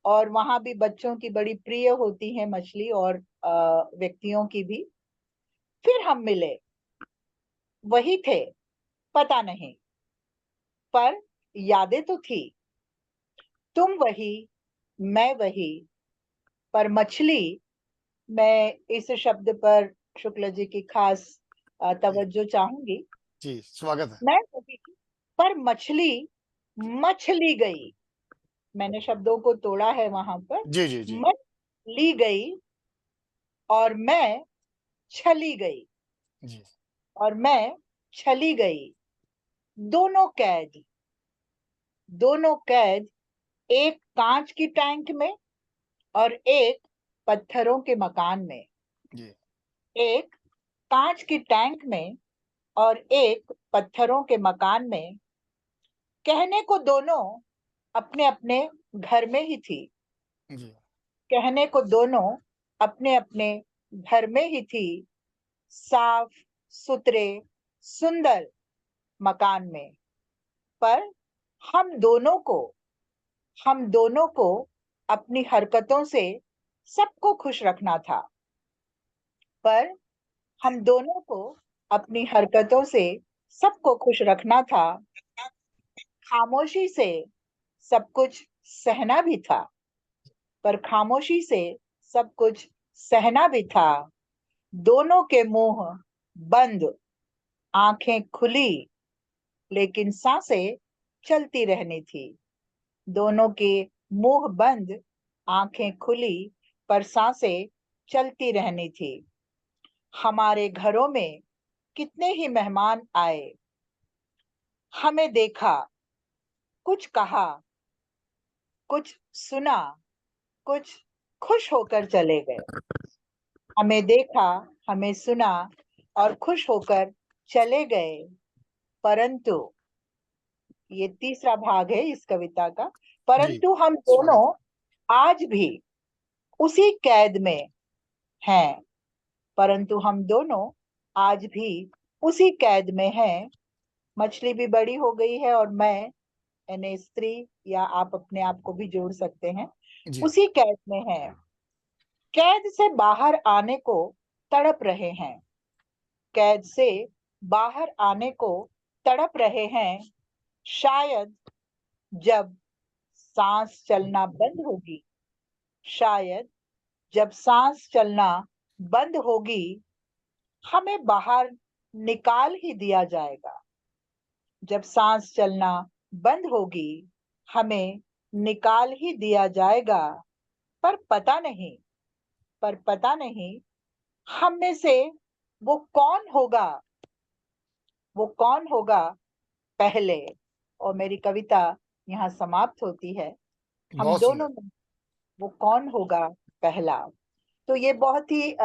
[SPEAKER 7] और वहां भी बच्चों की बड़ी प्रिय होती है मछली और व्यक्तियों की भी। फिर हम मिले, वही थे पता नहीं, पर यादें तो थी। तुम वही, मैं वही, पर मछली, मैं इस शब्द पर शुक्ल जी की खास तवज्जो चाहूंगी।
[SPEAKER 1] जी स्वागत है।
[SPEAKER 7] मैं वही, पर मछली मछली गई। मैंने शब्दों को तोड़ा है वहां पर।
[SPEAKER 1] जी जी जी
[SPEAKER 7] मछली गई और मैं छली गई,
[SPEAKER 1] जी
[SPEAKER 7] और मैं छली गई। दोनों कैद, दोनों कैद, एक कांच की टैंक में और एक पत्थरों के मकान में।
[SPEAKER 1] जी
[SPEAKER 7] एक कांच की टैंक में और एक पत्थरों के मकान में। कहने को दोनों अपने अपने घर में ही थी,
[SPEAKER 1] जी
[SPEAKER 7] कहने को दोनों अपने अपने घर में ही थी, साफ सुथरे सुंदर मकान में। पर हम दोनों को अपनी हरकतों से सबको खुश रखना था। पर हम दोनों को अपनी हरकतों से सबको खुश रखना था। खामोशी से सब कुछ सहना भी था, पर खामोशी से सब कुछ सहना भी था। दोनों के मुंह बंद, आंखें खुली, लेकिन सांसें चलती रहनी थी। दोनों के मुंह बंद, आंखें खुली, पर सांसें चलती रहनी थी। हमारे घरों में कितने ही मेहमान आए, हमें देखा, कुछ कहा, कुछ सुना, कुछ खुश होकर चले गए। हमें देखा, हमें सुना और खुश होकर चले गए। परंतु, ये तीसरा भाग है इस कविता का,
[SPEAKER 1] जी
[SPEAKER 7] परंतु हम
[SPEAKER 1] स्वागत
[SPEAKER 7] दोनों आज भी उसी कैद में हैं। परंतु हम दोनों आज भी उसी कैद में हैं। मछली भी बड़ी हो गई है और मैं, यानी स्त्री, या आप अपने आप को भी जोड़ सकते हैं,
[SPEAKER 1] जी
[SPEAKER 7] उसी कैद में हैं। कैद से बाहर आने को तड़प रहे हैं, कैद से बाहर आने को तड़प रहे हैं। शायद जब सांस चलना बंद होगी, शायद जब सांस चलना बंद होगी, हमें बाहर निकाल ही दिया जाएगा। जब सांस चलना बंद होगी, हमें निकाल ही दिया जाएगा। पर पता नहीं, पर पता नहीं हम में से वो कौन होगा वो कौन होगा पहले, और मेरी कविता यहाँ समाप्त होती है। हम
[SPEAKER 1] बहुत
[SPEAKER 7] दोनों
[SPEAKER 1] सुंदर।
[SPEAKER 7] में वो कौन होगा पहला। तो ये बहुत ही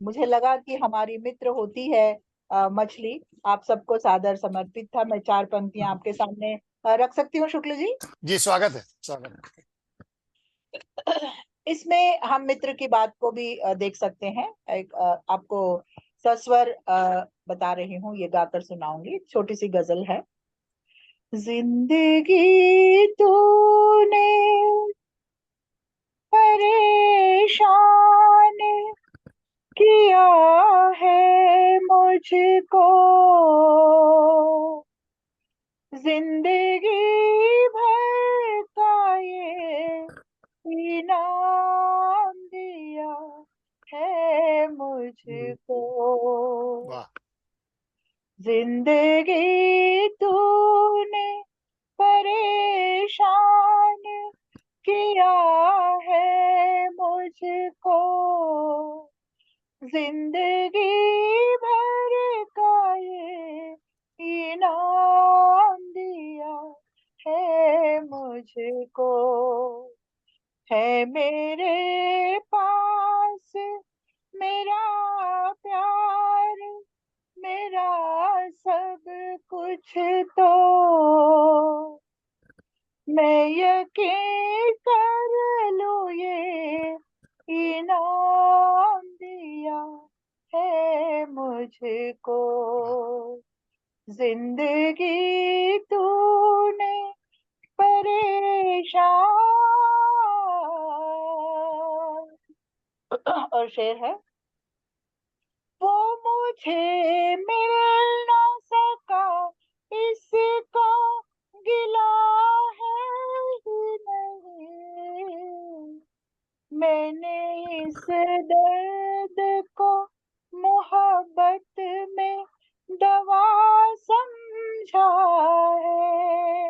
[SPEAKER 7] मुझे लगा कि हमारी मित्र होती है मछली, आप सबको सादर समर्पित था। मैं 4 पंक्तियां आपके सामने रख सकती हूँ शुक्ल जी?
[SPEAKER 1] जी स्वागत है, स्वागत है।
[SPEAKER 7] इसमें हम मित्र की बात को भी देख सकते हैं। एक आपको सस्वर बता रही हूँ, ये गाकर सुनाऊंगी। छोटी सी गजल है। जिंदगी तूने परेशान किया है मुझको, जिंदगी भर का ये इनाम दिया है मुझको।
[SPEAKER 1] वाह।
[SPEAKER 7] जिंदगी तूने परेशान किया है मुझको, जिंदगी भर का ये इनाम दिया है मुझको। है मेरे पास मेरा प्यार, मेरा सब कुछ, तो मैं यकीन कर लूं ये इनाम दिया है मुझको। जिंदगी तूने परेशान। और शेर है। वो मुझे मिल ना सका, इसका गिला है ही नहीं। मैंने इस दर्द को मोहब्बत में दवा समझा है।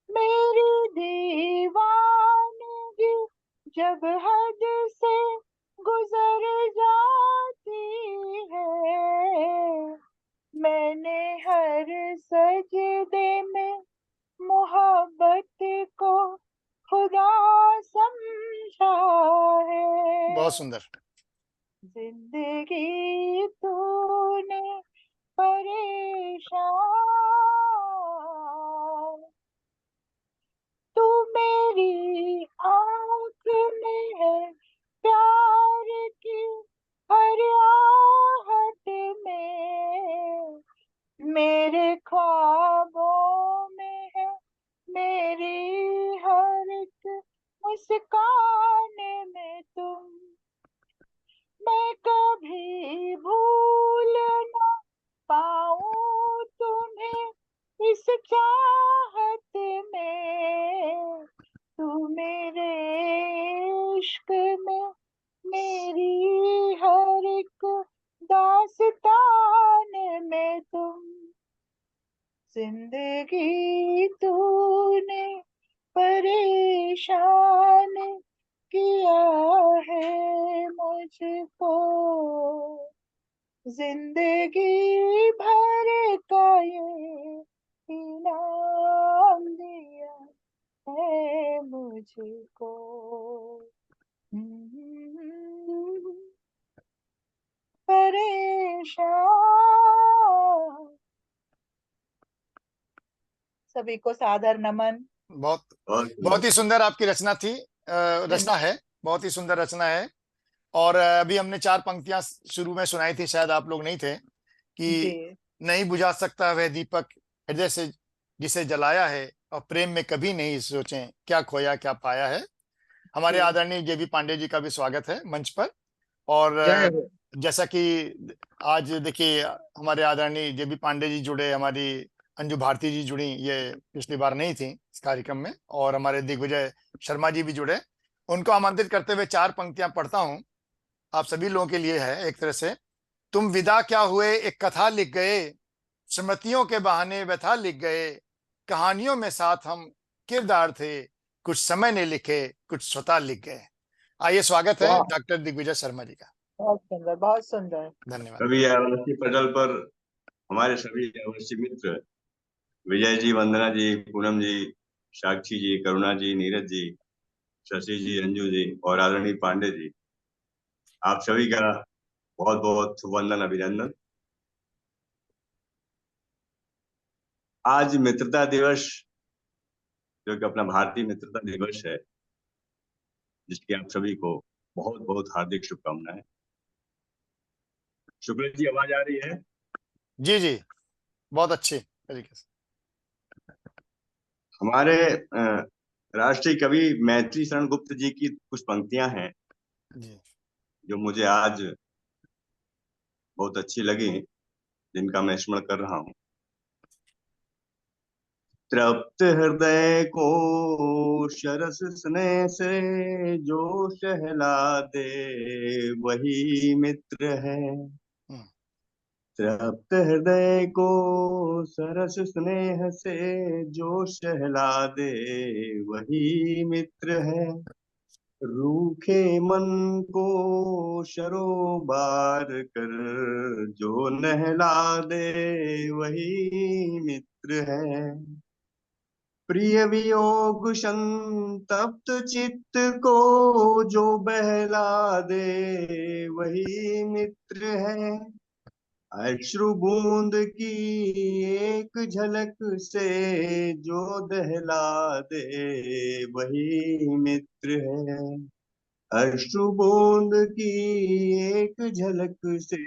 [SPEAKER 7] मेरी दीवानगी जब हद से गुजर जाती है, मैंने हर सजदे में मोहब्बत को खुदा समझा है।
[SPEAKER 1] बहुत सुंदर।
[SPEAKER 7] जिंदगी तूने परेशान, तू मेरी आँख में है प्यार की हर आहट में, मेरे ख्वाबों में है मेरी हर एक मुस्कान में तुम। मैं कभी भूल ना पाऊं तुम्हें इस चाहत में, तू मेरे इश्क में मेरी हर एक दास्तान में तुम। जिंदगी तूने परेशान किया है मुझको, जिंदगी भर का ये इनाम दिया है मुझको। परेशान। सभी को सादर नमन।
[SPEAKER 1] बहुत बहुत ही सुंदर आपकी रचना थी, रचना है, बहुत ही सुंदर रचना है। और अभी हमने 4 पंक्तियां शुरू में सुनाई थी, शायद आप लोग नहीं थे, कि नहीं बुझा सकता वह दीपक हृदय से जिसे जलाया है, और प्रेम में कभी नहीं सोचें क्या खोया क्या पाया है। हमारे आदरणीय जेबी पांडे जी का भी स्वागत है मंच पर। और जैसा कि आज देखिए हमारे आदरणीय जेबी पांडे जी जुड़े, हमारी अंजू भारती जी जुड़ी, ये पिछली बार नहीं थी इस कार्यक्रम में, और हमारे दिग्विजय शर्मा जी भी जुड़े। उनको आमंत्रित करते हुए 4 पंक्तियां पढ़ता हूं, आप सभी लोगों के लिए है एक तरह से। तुम विदा क्या हुए एक कथा लिख गए, स्मृतियों के बहाने व्यथा लिख गए, कहानियों में साथ हम किरदार थे, कुछ समय ने लिखे कुछ स्वतः लिख गए। आइए स्वागत है डॉक्टर दिग्विजय शर्मा जी का।
[SPEAKER 7] बहुत सुंदर, बहुत सुंदर।
[SPEAKER 1] धन्यवाद।
[SPEAKER 8] कवि आवासी पटल पर हमारे सभी अवश्य मित्र विजय जी, वंदना जी, पूनम जी, साक्षी जी, करुणा जी, नीरज जी, शशि जी, अंजू जी और आदरणीय पांडे जी, आप सभी का बहुत बहुत वंदन, अभिनंदन। आज मित्रता दिवस, जो कि अपना भारतीय मित्रता दिवस है, जिसकी आप सभी को बहुत बहुत हार्दिक शुभकामनाएं। शुक्ला जी, आवाज आ रही है?
[SPEAKER 1] जी जी, बहुत अच्छे तरीके से।
[SPEAKER 8] हमारे राष्ट्रीय कवि मैथिली शरण गुप्त जी की कुछ पंक्तियां हैं
[SPEAKER 1] जी
[SPEAKER 8] जो मुझे आज बहुत अच्छी लगी, जिनका मैं स्मरण कर रहा हूँ। तृप्त हृदय को शरस स्नेह से जो सहला दे वही मित्र है।
[SPEAKER 1] हम्म,
[SPEAKER 8] तृप्त हृदय को सरस स्नेह से जो सहला दे वही मित्र है। रूखे मन को शरोबार कर जो नहला दे वही मित्र है। प्रिय वियोग संतप्त चित्त को जो बहला दे वही मित्र है। अश्रु बूंद की एक झलक से जो दहला दे वही मित्र है। अश्रु बूंद की एक झलक से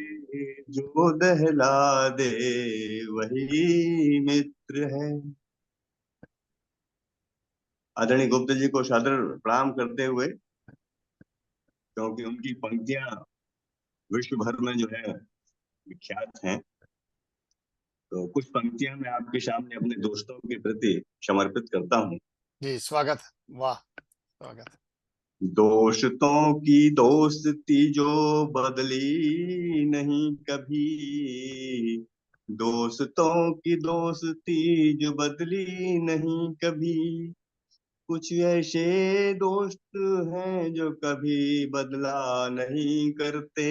[SPEAKER 8] जो दहला दे वही मित्र है। आदरणीय गुप्ता जी को सादर प्रणाम करते हुए, क्योंकि उनकी पंक्तियां विश्व भर में जो है विख्यात हैं, तो कुछ पंक्तियां मैं आपके सामने अपने दोस्तों के प्रति समर्पित करता हूँ।
[SPEAKER 1] जी, स्वागत, वाह, स्वागत।
[SPEAKER 8] दोस्तों की दोस्ती जो बदली नहीं कभी, दोस्तों की दोस्ती जो बदली नहीं कभी, कुछ ऐसे दोस्त हैं जो कभी बदला नहीं करते,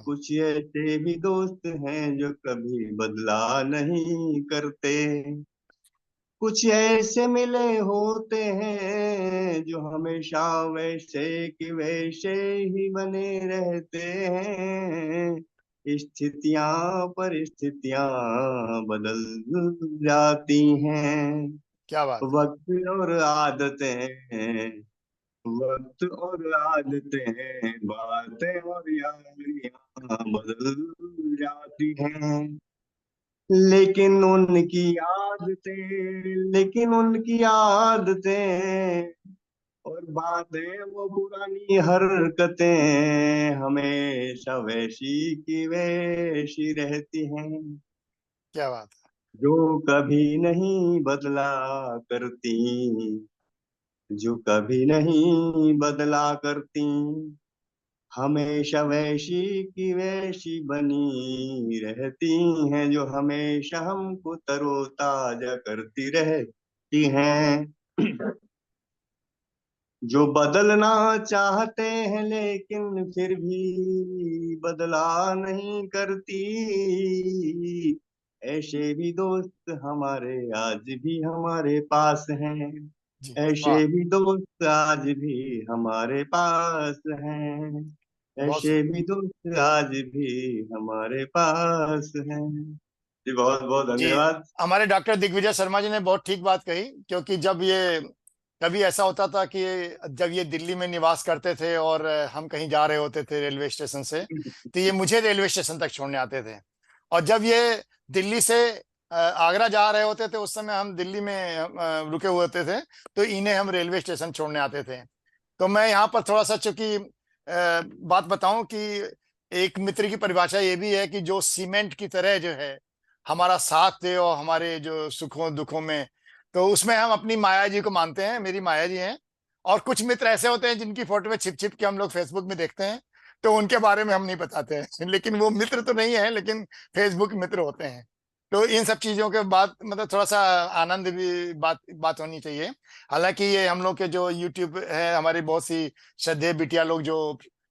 [SPEAKER 8] कुछ ऐसे भी दोस्त हैं जो कभी बदला नहीं करते। कुछ ऐसे मिले होते हैं जो हमेशा वैसे कि वैसे ही बने रहते हैं। स्थितियां परिस्थितियां बदल जाती हैं,
[SPEAKER 1] क्या बात है।
[SPEAKER 8] वक्त और आदतें, वक्त और आदतें, बातें और यारियां बदल जाती हैं। लेकिन उनकी आदतें और बातें, वो पुरानी हरकतें हमेशा वैसी की वैसी रहती हैं,
[SPEAKER 1] क्या बात है।
[SPEAKER 8] जो कभी नहीं बदला करती, जो कभी नहीं बदला करती, हमेशा वैसी की वैसी बनी रहती हैं, जो हमेशा हमको तरोताजा करती रहती हैं। जो बदलना चाहते हैं लेकिन फिर भी बदला नहीं करती, ऐसे भी दोस्त हमारे आज भी हमारे पास हैं,
[SPEAKER 1] जी, वाह,
[SPEAKER 8] ऐसे भी दोस्त आज भी हमारे पास हैं,
[SPEAKER 1] बहुत
[SPEAKER 8] ऐसे भी दोस्त आज भी हमारे पास हैं। जी, बहुत बहुत
[SPEAKER 1] जी।
[SPEAKER 8] धन्यवाद।
[SPEAKER 1] हमारे डॉक्टर दिग्विजय शर्मा जी ने बहुत ठीक बात कही, क्योंकि जब ये कभी ऐसा होता था कि जब ये दिल्ली में निवास करते थे और हम कहीं जा रहे होते थे रेलवे स्टेशन से, तो ये मुझे रेलवे स्टेशन तक छोड़ने आते थे। और जब ये दिल्ली से आगरा जा रहे होते थे, उस समय हम दिल्ली में रुके हुए होते थे, तो इन्हें हम रेलवे स्टेशन छोड़ने आते थे। तो मैं यहाँ पर थोड़ा सा, चूंकि बात बताऊं कि एक मित्र की परिभाषा ये भी है कि जो सीमेंट की तरह जो है हमारा साथ दे और हमारे जो सुखों दुखों में, तो उसमें हम अपनी माया जी को मानते हैं, मेरी माया जी हैं। और कुछ मित्र ऐसे होते हैं जिनकी फोटो में छिप छिप के हम लोग फेसबुक में देखते हैं, तो उनके बारे में हम नहीं बताते हैं लेकिन वो मित्र तो नहीं है, लेकिन फेसबुक मित्र होते हैं। तो इन सब चीजों के बाद मतलब थोड़ा सा आनंद भी बात होनी चाहिए। हालांकि ये हम लोग के जो यूट्यूब है, हमारी बहुत सी श्रद्धेय बिटिया लोग जो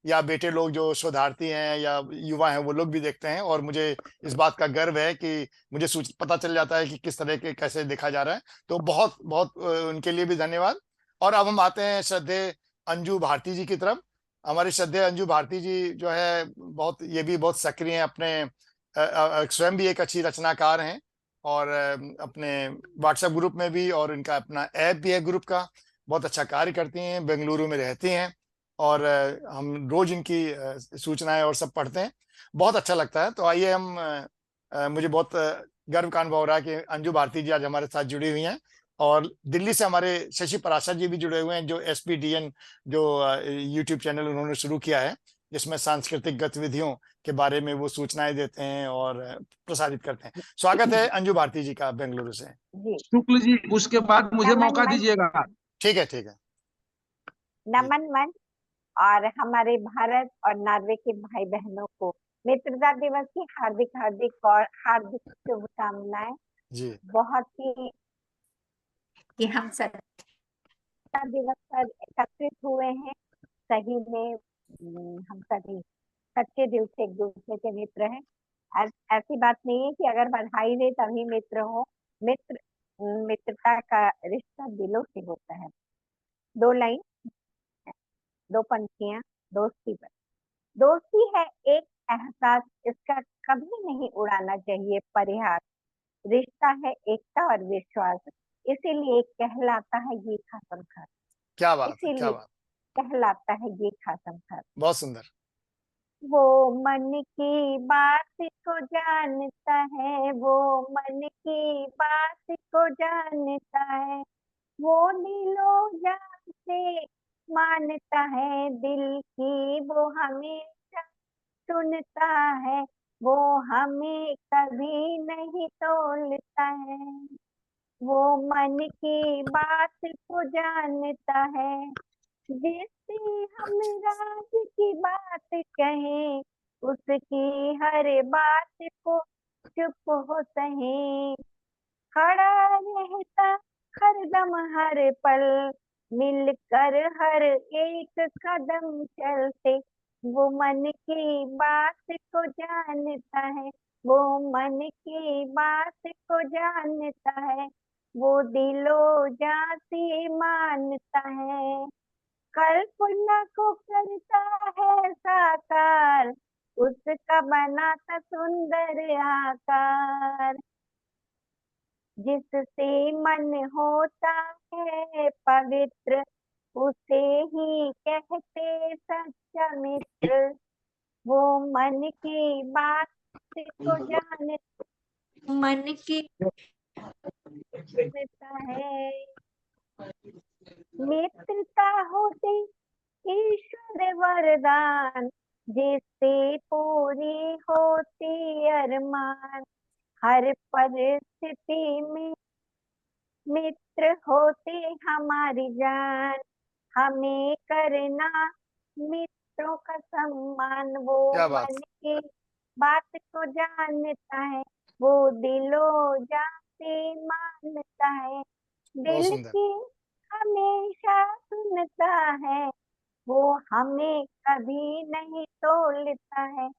[SPEAKER 1] या बेटे लोग जो शोधार्थी हैं या युवा हैं वो लोग भी देखते हैं, और मुझे इस बात का गर्व है कि मुझे पता चल जाता है कि किस तरह के कैसे देखा जा रहा है। तो बहुत बहुत उनके लिए भी धन्यवाद। और अब हम आते हैं श्रद्धेय अंजू भारती जी की तरफ। हमारे श्रद्धेय अंजू भारती जी जो है बहुत, ये भी बहुत सक्रिय हैं, अपने स्वयं भी एक अच्छी रचनाकार हैं, और अपने व्हाट्सएप ग्रुप में भी, और इनका अपना ऐप भी है ग्रुप का, बहुत अच्छा कार्य करती हैं, बेंगलुरु में रहती हैं, और हम रोज इनकी सूचनाएं और सब पढ़ते हैं, बहुत अच्छा लगता है। तो आइए हम मुझे बहुत गर्व का अनुभव हो रहा है कि अंजू भारती जी आज हमारे साथ जुड़ी हुई हैं, और दिल्ली से हमारे शशि पराशर जी भी जुड़े हुए हैं, जो SPDN जो यूट्यूब चैनल उन्होंने शुरू किया है, जिसमें सांस्कृतिक गतिविधियों के बारे में वो सूचनाएं देते हैं और प्रसारित करते हैं। स्वागत है अंजू भारती जी का बेंगलुरु से।
[SPEAKER 7] जी
[SPEAKER 9] शुक्ल जी, उसके बाद मुझे
[SPEAKER 7] नमन
[SPEAKER 9] मौका
[SPEAKER 7] मन
[SPEAKER 9] दीजिएगा।
[SPEAKER 1] ठीक है, ठीक है।
[SPEAKER 7] नमन मन और हमारे भारत और नॉर्वे के भाई बहनों को मित्रता दिवस की हार्दिक हार्दिक और हार्दिक शुभकामनाएं।
[SPEAKER 1] जी
[SPEAKER 7] बहुत ही कि हम सब दिवस पर एकत्रित हुए हैं, सही में हम सभी सच्चे दिल से एक दूसरे के मित्र हैं। ऐसी बात नहीं है कि अगर बधाई दे तभी मित्र हो, मित्रता का रिश्ता दिलों से होता है। 2 लाइन, 2 पंक्तियां दोस्ती पर। दोस्ती है एक एहसास, इसका कभी नहीं उड़ाना चाहिए परिहास। रिश्ता है एकता और विश्वास, इसीलिए कहलाता है ये खासम खास।
[SPEAKER 1] क्या बात है, क्या
[SPEAKER 7] इसीलिए
[SPEAKER 1] बात,
[SPEAKER 7] कहलाता है ये खासम खास।
[SPEAKER 1] बहुत सुंदर।
[SPEAKER 7] वो मन की बात को जानता है, वो मन की बात को जानता है, वो दिलो जान से मानता है, दिल की वो हमेशा सुनता है, वो हमें कभी नहीं तोलता है। वो मन की बात को जानता है, जिससे हम राज की बात कहें, उसकी हर बात को चुप हो सहे। खड़ा रहता हर दम हर पल, मिलकर हर एक कदम चलते। वो मन की बात को जानता है, वो मन की बात को जानता है, वो दिलो जान से मानता है। कल्पना को करता है साकार, उसका बनाता सुंदर आकार। जिससे मन होता है पवित्र, उसे ही कहते सच्चा मित्र। वो मन की बात को जाने, मन की जानता है। मित्रता होती ईश्वर वरदान, जिससे पूरी होती अरमान। हर परिस्थिति में मित्र होते हमारी जान, हमें करना मित्रों का सम्मान। वो
[SPEAKER 1] क्या बात,
[SPEAKER 7] मन की बात को जानता है, वो दिलो जान से मानता है,
[SPEAKER 1] बहुत
[SPEAKER 7] दिल
[SPEAKER 1] सुंदर।
[SPEAKER 7] की हमेशा सुनता है, वो हमें कभी नहीं तोलता है,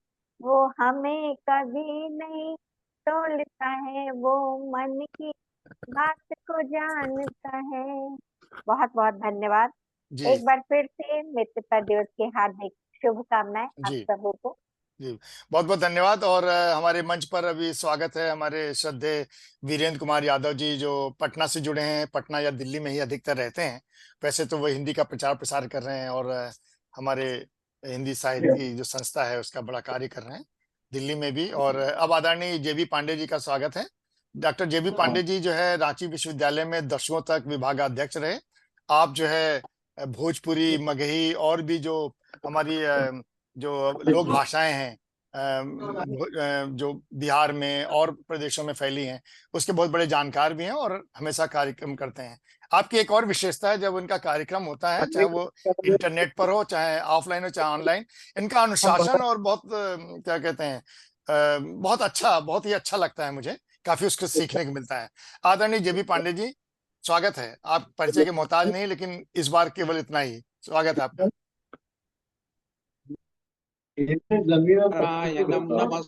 [SPEAKER 7] वो हमें कभी नहीं तोलता है, वो मन की बात को जानता है। बहुत बहुत धन्यवाद।
[SPEAKER 1] जी
[SPEAKER 7] एक बार फिर से मित्रता दिवस की हार्दिक शुभकामनाएं आप
[SPEAKER 1] जी
[SPEAKER 7] सबों को।
[SPEAKER 1] जी, बहुत बहुत धन्यवाद। और हमारे मंच पर अभी स्वागत है हमारे श्रद्धेय वीरेंद्र कुमार यादव जी, जो पटना से जुड़े हैं, पटना या दिल्ली में ही अधिकतर रहते हैं। वैसे तो वो हिंदी का प्रचार प्रसार कर रहे हैं, और हमारे हिंदी साहित्य की जो संस्था है उसका बड़ा कार्य कर रहे हैं दिल्ली में भी। और अब आदरणीय JB पांडे जी का स्वागत है। डॉक्टर JB पांडे जी जो है रांची विश्वविद्यालय में दशकों तक विभागाध्यक्ष रहे। आप जो है भोजपुरी, मगही और भी जो हमारी जो लोक भाषाएं हैं जो बिहार में और प्रदेशों में फैली हैं, उसके बहुत बड़े जानकार भी हैं, और हमेशा कार्यक्रम करते हैं। आपकी एक और विशेषता है, जब उनका कार्यक्रम होता है, चाहे वो इंटरनेट पर हो, चाहे ऑफलाइन हो, चाहे ऑनलाइन, इनका अनुशासन और बहुत क्या कहते हैं, बहुत अच्छा, बहुत ही अच्छा लगता है मुझे, काफी उसको सीखने को मिलता है। आदरणीय JB पांडे जी, स्वागत है। आप परिचय के मोहताज नहीं, लेकिन इस बार केवल इतना ही स्वागत है आपका।
[SPEAKER 9] नारायणं नमः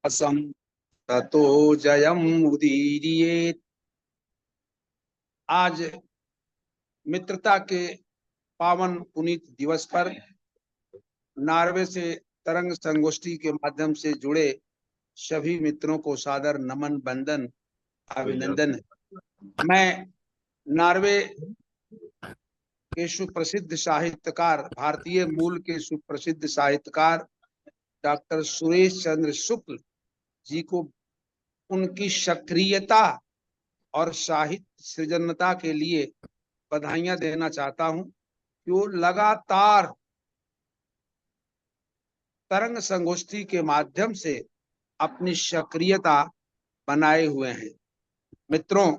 [SPEAKER 9] असं ततो जयम् उदीरयेत्। आज मित्रता के पावन पुनीत दिवस पर नॉर्वे से तरंग संगोष्ठी के माध्यम से जुड़े सभी मित्रों को सादर नमन, वंदन, अभिनंदन। मैं नॉर्वे के सुप्रसिद्ध साहित्यकार, भारतीय मूल के सुप्रसिद्ध साहित्यकार डॉक्टर सुरेश चंद्र शुक्ल जी को उनकी सक्रियता और साहित्य सृजनता के लिए बधाइयां देना चाहता हूं कि वो लगातार तरंग संगोष्ठी के माध्यम से अपनी सक्रियता बनाए हुए हैं। मित्रों,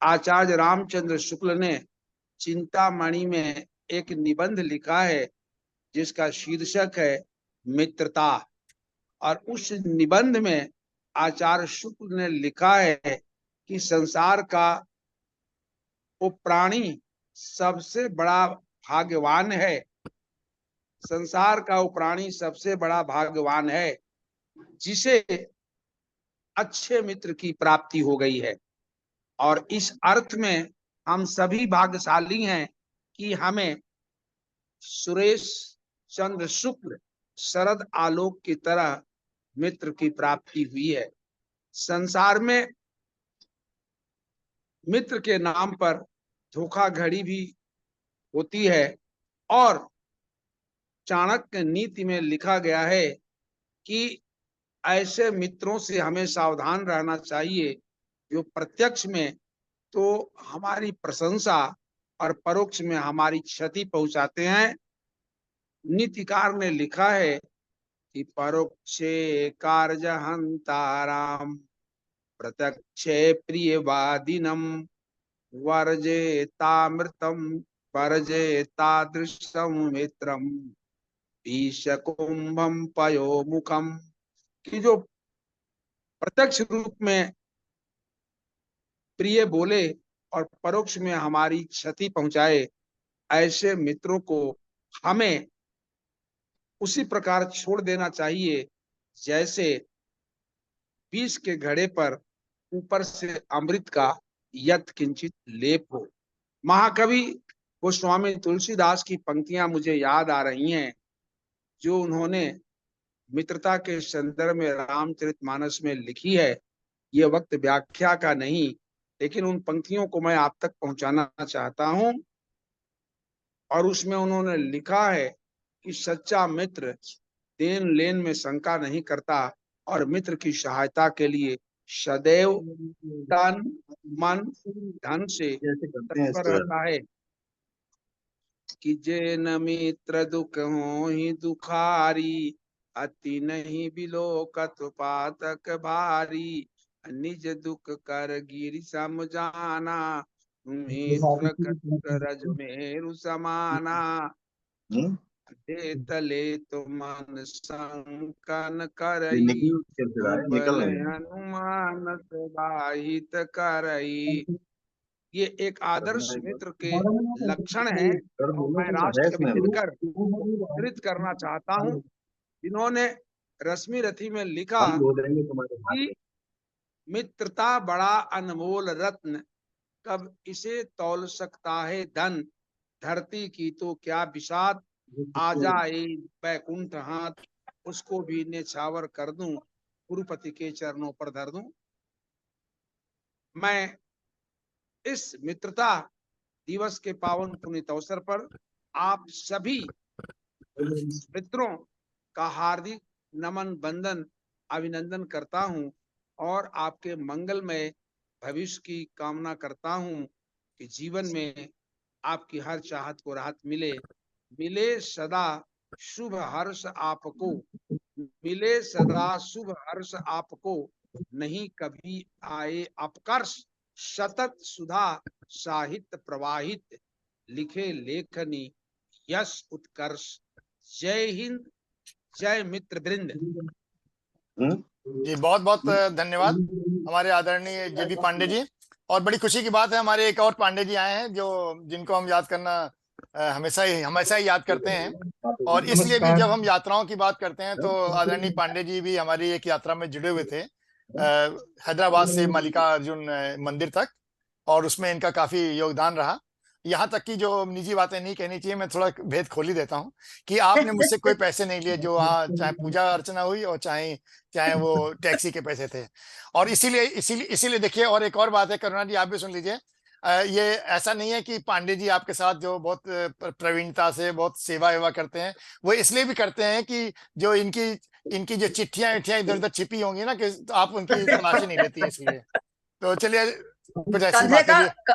[SPEAKER 9] आचार्य रामचंद्र शुक्ल ने चिंतामणि में एक निबंध लिखा है जिसका शीर्षक है मित्रता, और उस निबंध में आचार्य शुक्ल ने लिखा है कि संसार का वो प्राणी सबसे बड़ा भाग्यवान है, संसार का वो प्राणी सबसे बड़ा भाग्यवान है जिसे अच्छे मित्र की प्राप्ति हो गई है। और इस अर्थ में हम सभी भाग्यशाली हैं कि हमें सुरेश चंद्र शुक्ल शरद आलोक की तरह मित्र की प्राप्ति हुई है। संसार में मित्र के नाम पर धोखाधड़ी भी होती है, और चाणक्य नीति में लिखा गया है कि ऐसे मित्रों से हमें सावधान रहना चाहिए जो प्रत्यक्ष में तो हमारी प्रशंसा और परोक्ष में हमारी क्षति पहुंचाते हैं। नीतिकार ने लिखा है कि परोक्षे कार्यहंताराम प्रत्यक्षे प्रियवादिनम वर्जेतामृतम वर्जेतादृशं मित्रम ईशकुंभम पयोमुखम। कि जो प्रत्यक्ष रूप में प्रिय बोले और परोक्ष में हमारी क्षति पहुंचाए, ऐसे मित्रों को हमें उसी प्रकार छोड़ देना चाहिए जैसे विष के घड़े पर ऊपर से अमृत का यत् किंचित लेप हो। महाकवि गोस्वामी तुलसीदास की पंक्तियां मुझे याद आ रही हैं जो उन्होंने मित्रता के संदर्भ में रामचरितमानस में लिखी है। ये वक्त व्याख्या का नहीं, लेकिन उन पंक्तियों को मैं आप तक पहुंचाना चाहता हूं। और उसमें उन्होंने लिखा है कि सच्चा मित्र देन लेन में शंका नहीं करता और मित्र की सहायता के लिए सदैव तन मन धन से तत्पर रहता है। कि जे न मित्र दुख हो ही दुखारी, अति नहीं बिलोकत पातक भारी। निज दुख कर गिरि समझाना, मित्र रज मेरु समाना। तले तो मन संकन करई, हनुमान बाहित करई। ये एक आदर्श मित्र के लक्षण हैं। मैं राष्ट्र कवि दिनकर उद्धृत करना चाहता हूं, जिन्होंने रश्मि रथी में लिखा कि मित्रता बड़ा अनमोल रत्न, कब इसे तौल सकता है धन। धरती की तो क्या बिसात, आ जाए बैकुंठ हाथ। उसको भी नेछावर कर दूं, गुरुपति के चरणों पर धर दूं। मैं इस मित्रता दिवस के पावन पुनीत अवसर पर आप सभी मित्रों का हार्दिक नमन, वंदन, अभिनंदन करता हूं और आपके मंगलमय भविष्य की कामना करता हूं कि जीवन में आपकी हर चाहत को राहत मिले। मिले सदा शुभ हर्ष आपको, मिले सदा शुभ हर्ष आपको, नहीं कभी आए अपकर्ष। सतत सुधा साहित्य प्रवाहित, लिखे लेखनी यश उत्कर्ष। जय हिंद, जय मित्र वृंद।
[SPEAKER 1] जी बहुत बहुत धन्यवाद हमारे आदरणीय जेबी पांडे जी। और बड़ी खुशी की बात है, हमारे एक और पांडे जी आए हैं जो जिनको हम याद करना हमेशा ही याद करते हैं। और इसलिए भी जब हम यात्राओं की बात करते हैं तो आदरणीय पांडे जी भी हमारी एक यात्रा में जुड़े हुए थे, हैदराबाद से मल्लिकार्जुन मंदिर तक, और उसमें इनका काफी योगदान रहा। यहाँ तक कि जो निजी बातें नहीं कहनी चाहिए, मैं थोड़ा भेद खोल ही देता हूँ कि आपने मुझसे कोई पैसे नहीं लिए, जो वहाँ चाहे पूजा अर्चना हुई और चाहे चाहे वो टैक्सी के पैसे थे। और इसीलिए देखिए, और एक और बात है, करुणा जी आप भी सुन लीजिए, ये ऐसा नहीं है कि पांडे जी आपके साथ जो बहुत प्रवीणता से बहुत सेवा वेवा करते हैं, वो इसलिए भी करते हैं कि जो इनकी जो चिट्ठियां इधर उधर छिपी होंगी ना, कि आप उनकी तलाशी नहीं लेती है, इसलिए। तो चलिए, कुछ ऐसी बातें भी।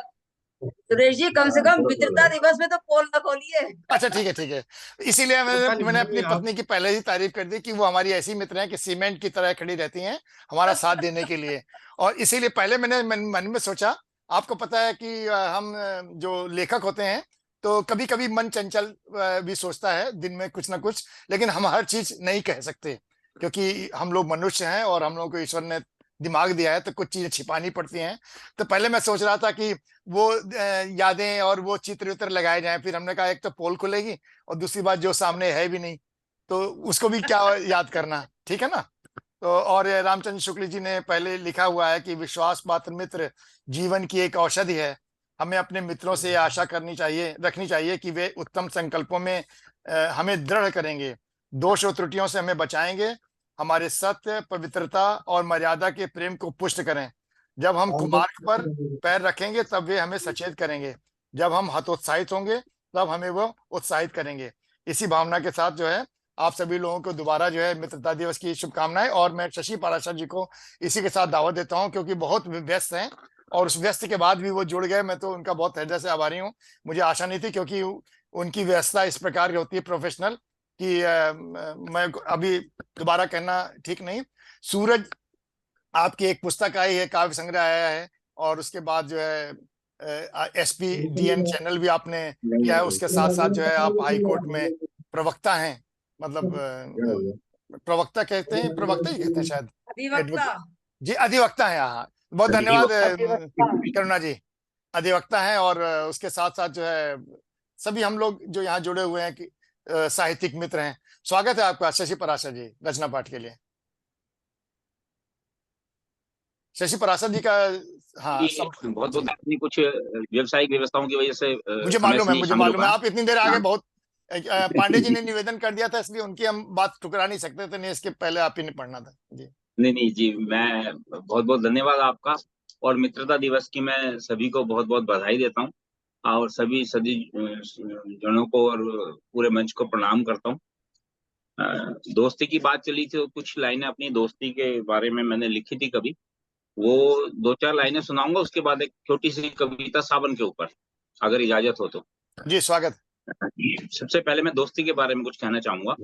[SPEAKER 10] सुरेश जी, कम से कम मित्रता दिवस में तो पोल ना खोलिए।
[SPEAKER 1] अच्छा, ठीक है। इसीलिए मैंने अपनी पत्नी की पहले ही तारीफ कर दी कि वो हमारी ऐसी मित्र हैं कि सीमेंट की तरह खड़ी रहती हैं हमारा साथ देने के लिए। और इसीलिए पहले मैंने मन में सोचा, आपको पता है कि हम जो लेखक होते हैं तो कभी कभी मन चंचल भी सोचता है दिन में कुछ ना कुछ, लेकिन हम हर चीज नहीं कह सकते क्योंकि हम लोग मनुष्य हैं और हम लोगों को ईश्वर ने दिमाग दिया है, तो कुछ चीजें छिपानी पड़ती हैं। तो पहले मैं सोच रहा था कि वो यादें और वो चित्र उत्र लगाए जाएं, फिर हमने कहा एक तो पोल खुलेगी और दूसरी बात जो सामने है भी नहीं तो उसको भी क्या याद करना, ठीक है ना। तो और रामचंद्र शुक्ल जी ने पहले लिखा हुआ है कि विश्वास पात्र मित्र जीवन की एक औषधि है। हमें अपने मित्रों से आशा रखनी चाहिए कि वे उत्तम संकल्पों में हमें दृढ़ करेंगे, दोष और त्रुटियों से हमें बचाएंगे, हमारे सत्य, पवित्रता और मर्यादा के प्रेम को पुष्ट करें। जब हम कुमार्ग पर पैर रखेंगे तब वे हमें सचेत करेंगे, जब हम हतोत्साहित होंगे तब हमें वो उत्साहित करेंगे। इसी भावना के साथ जो है आप सभी लोगों को दोबारा जो है मित्रता दिवस की शुभकामनाएं। और मैं शशि पाराशर जी को इसी के साथ दावत देता हूं क्योंकि बहुत व्यस्त हैं और उस व्यस्त के बाद भी वो जुड़ गए। मैं तो उनका बहुत हृदय से आभारी हूं। मुझे आशा नहीं थी क्योंकि उनकी व्यस्तता इस प्रकार की होती है प्रोफेशनल कि मैं अभी दोबारा कहना ठीक नहीं। सूरज, आपकी एक पुस्तक आई है, काव्य संग्रह आया है, और उसके बाद जो है SPDN चैनल भी आपने किया है। उसके साथ साथ जो है आप हाई कोर्ट में प्रवक्ता हैं, मतलब प्रवक्ता कहते हैं, प्रवक्ता ही कहते हैं शायद,
[SPEAKER 10] अधिवक्ता
[SPEAKER 1] जी, अधिवक्ता हैं। हाँ, बहुत धन्यवाद करुणा जी, अधिवक्ता हैं। और उसके साथ साथ जो है सभी हम लोग जो यहाँ जुड़े हुए हैं कि साहित्यिक मित्र हैं। स्वागत है आपका शशि पराशर जी रचना पाठ के लिए। शशि पराशर जी का हाँ
[SPEAKER 11] बहुत अपनी कुछ व्यवसायिक व्यवस्थाओं की वजह से
[SPEAKER 1] मुझे मालूम है आप इतनी देर आगे बहुत पांडे जी ने निवेदन कर दिया था, इसलिए उनकी हम बात ठुकरा नहीं सकते थे, नहीं इसके पहले आप ही ने पढ़ना था जी।
[SPEAKER 11] नहीं जी, मैं बहुत बहुत धन्यवाद आपका, और मित्रता दिवस की मैं सभी को बहुत बहुत बधाई देता हूँ और सभी जनों को और पूरे मंच को प्रणाम करता हूँ। दोस्ती की बात चली थी तो कुछ लाइनें अपनी दोस्ती के बारे में मैंने लिखी थी कभी, वो 2-4 लाइनें सुनाऊंगा, उसके बाद एक छोटी सी कविता सावन के ऊपर, अगर इजाजत हो तो।
[SPEAKER 1] जी स्वागत।
[SPEAKER 11] सबसे पहले मैं दोस्ती के बारे में कुछ कहना चाहूंगा,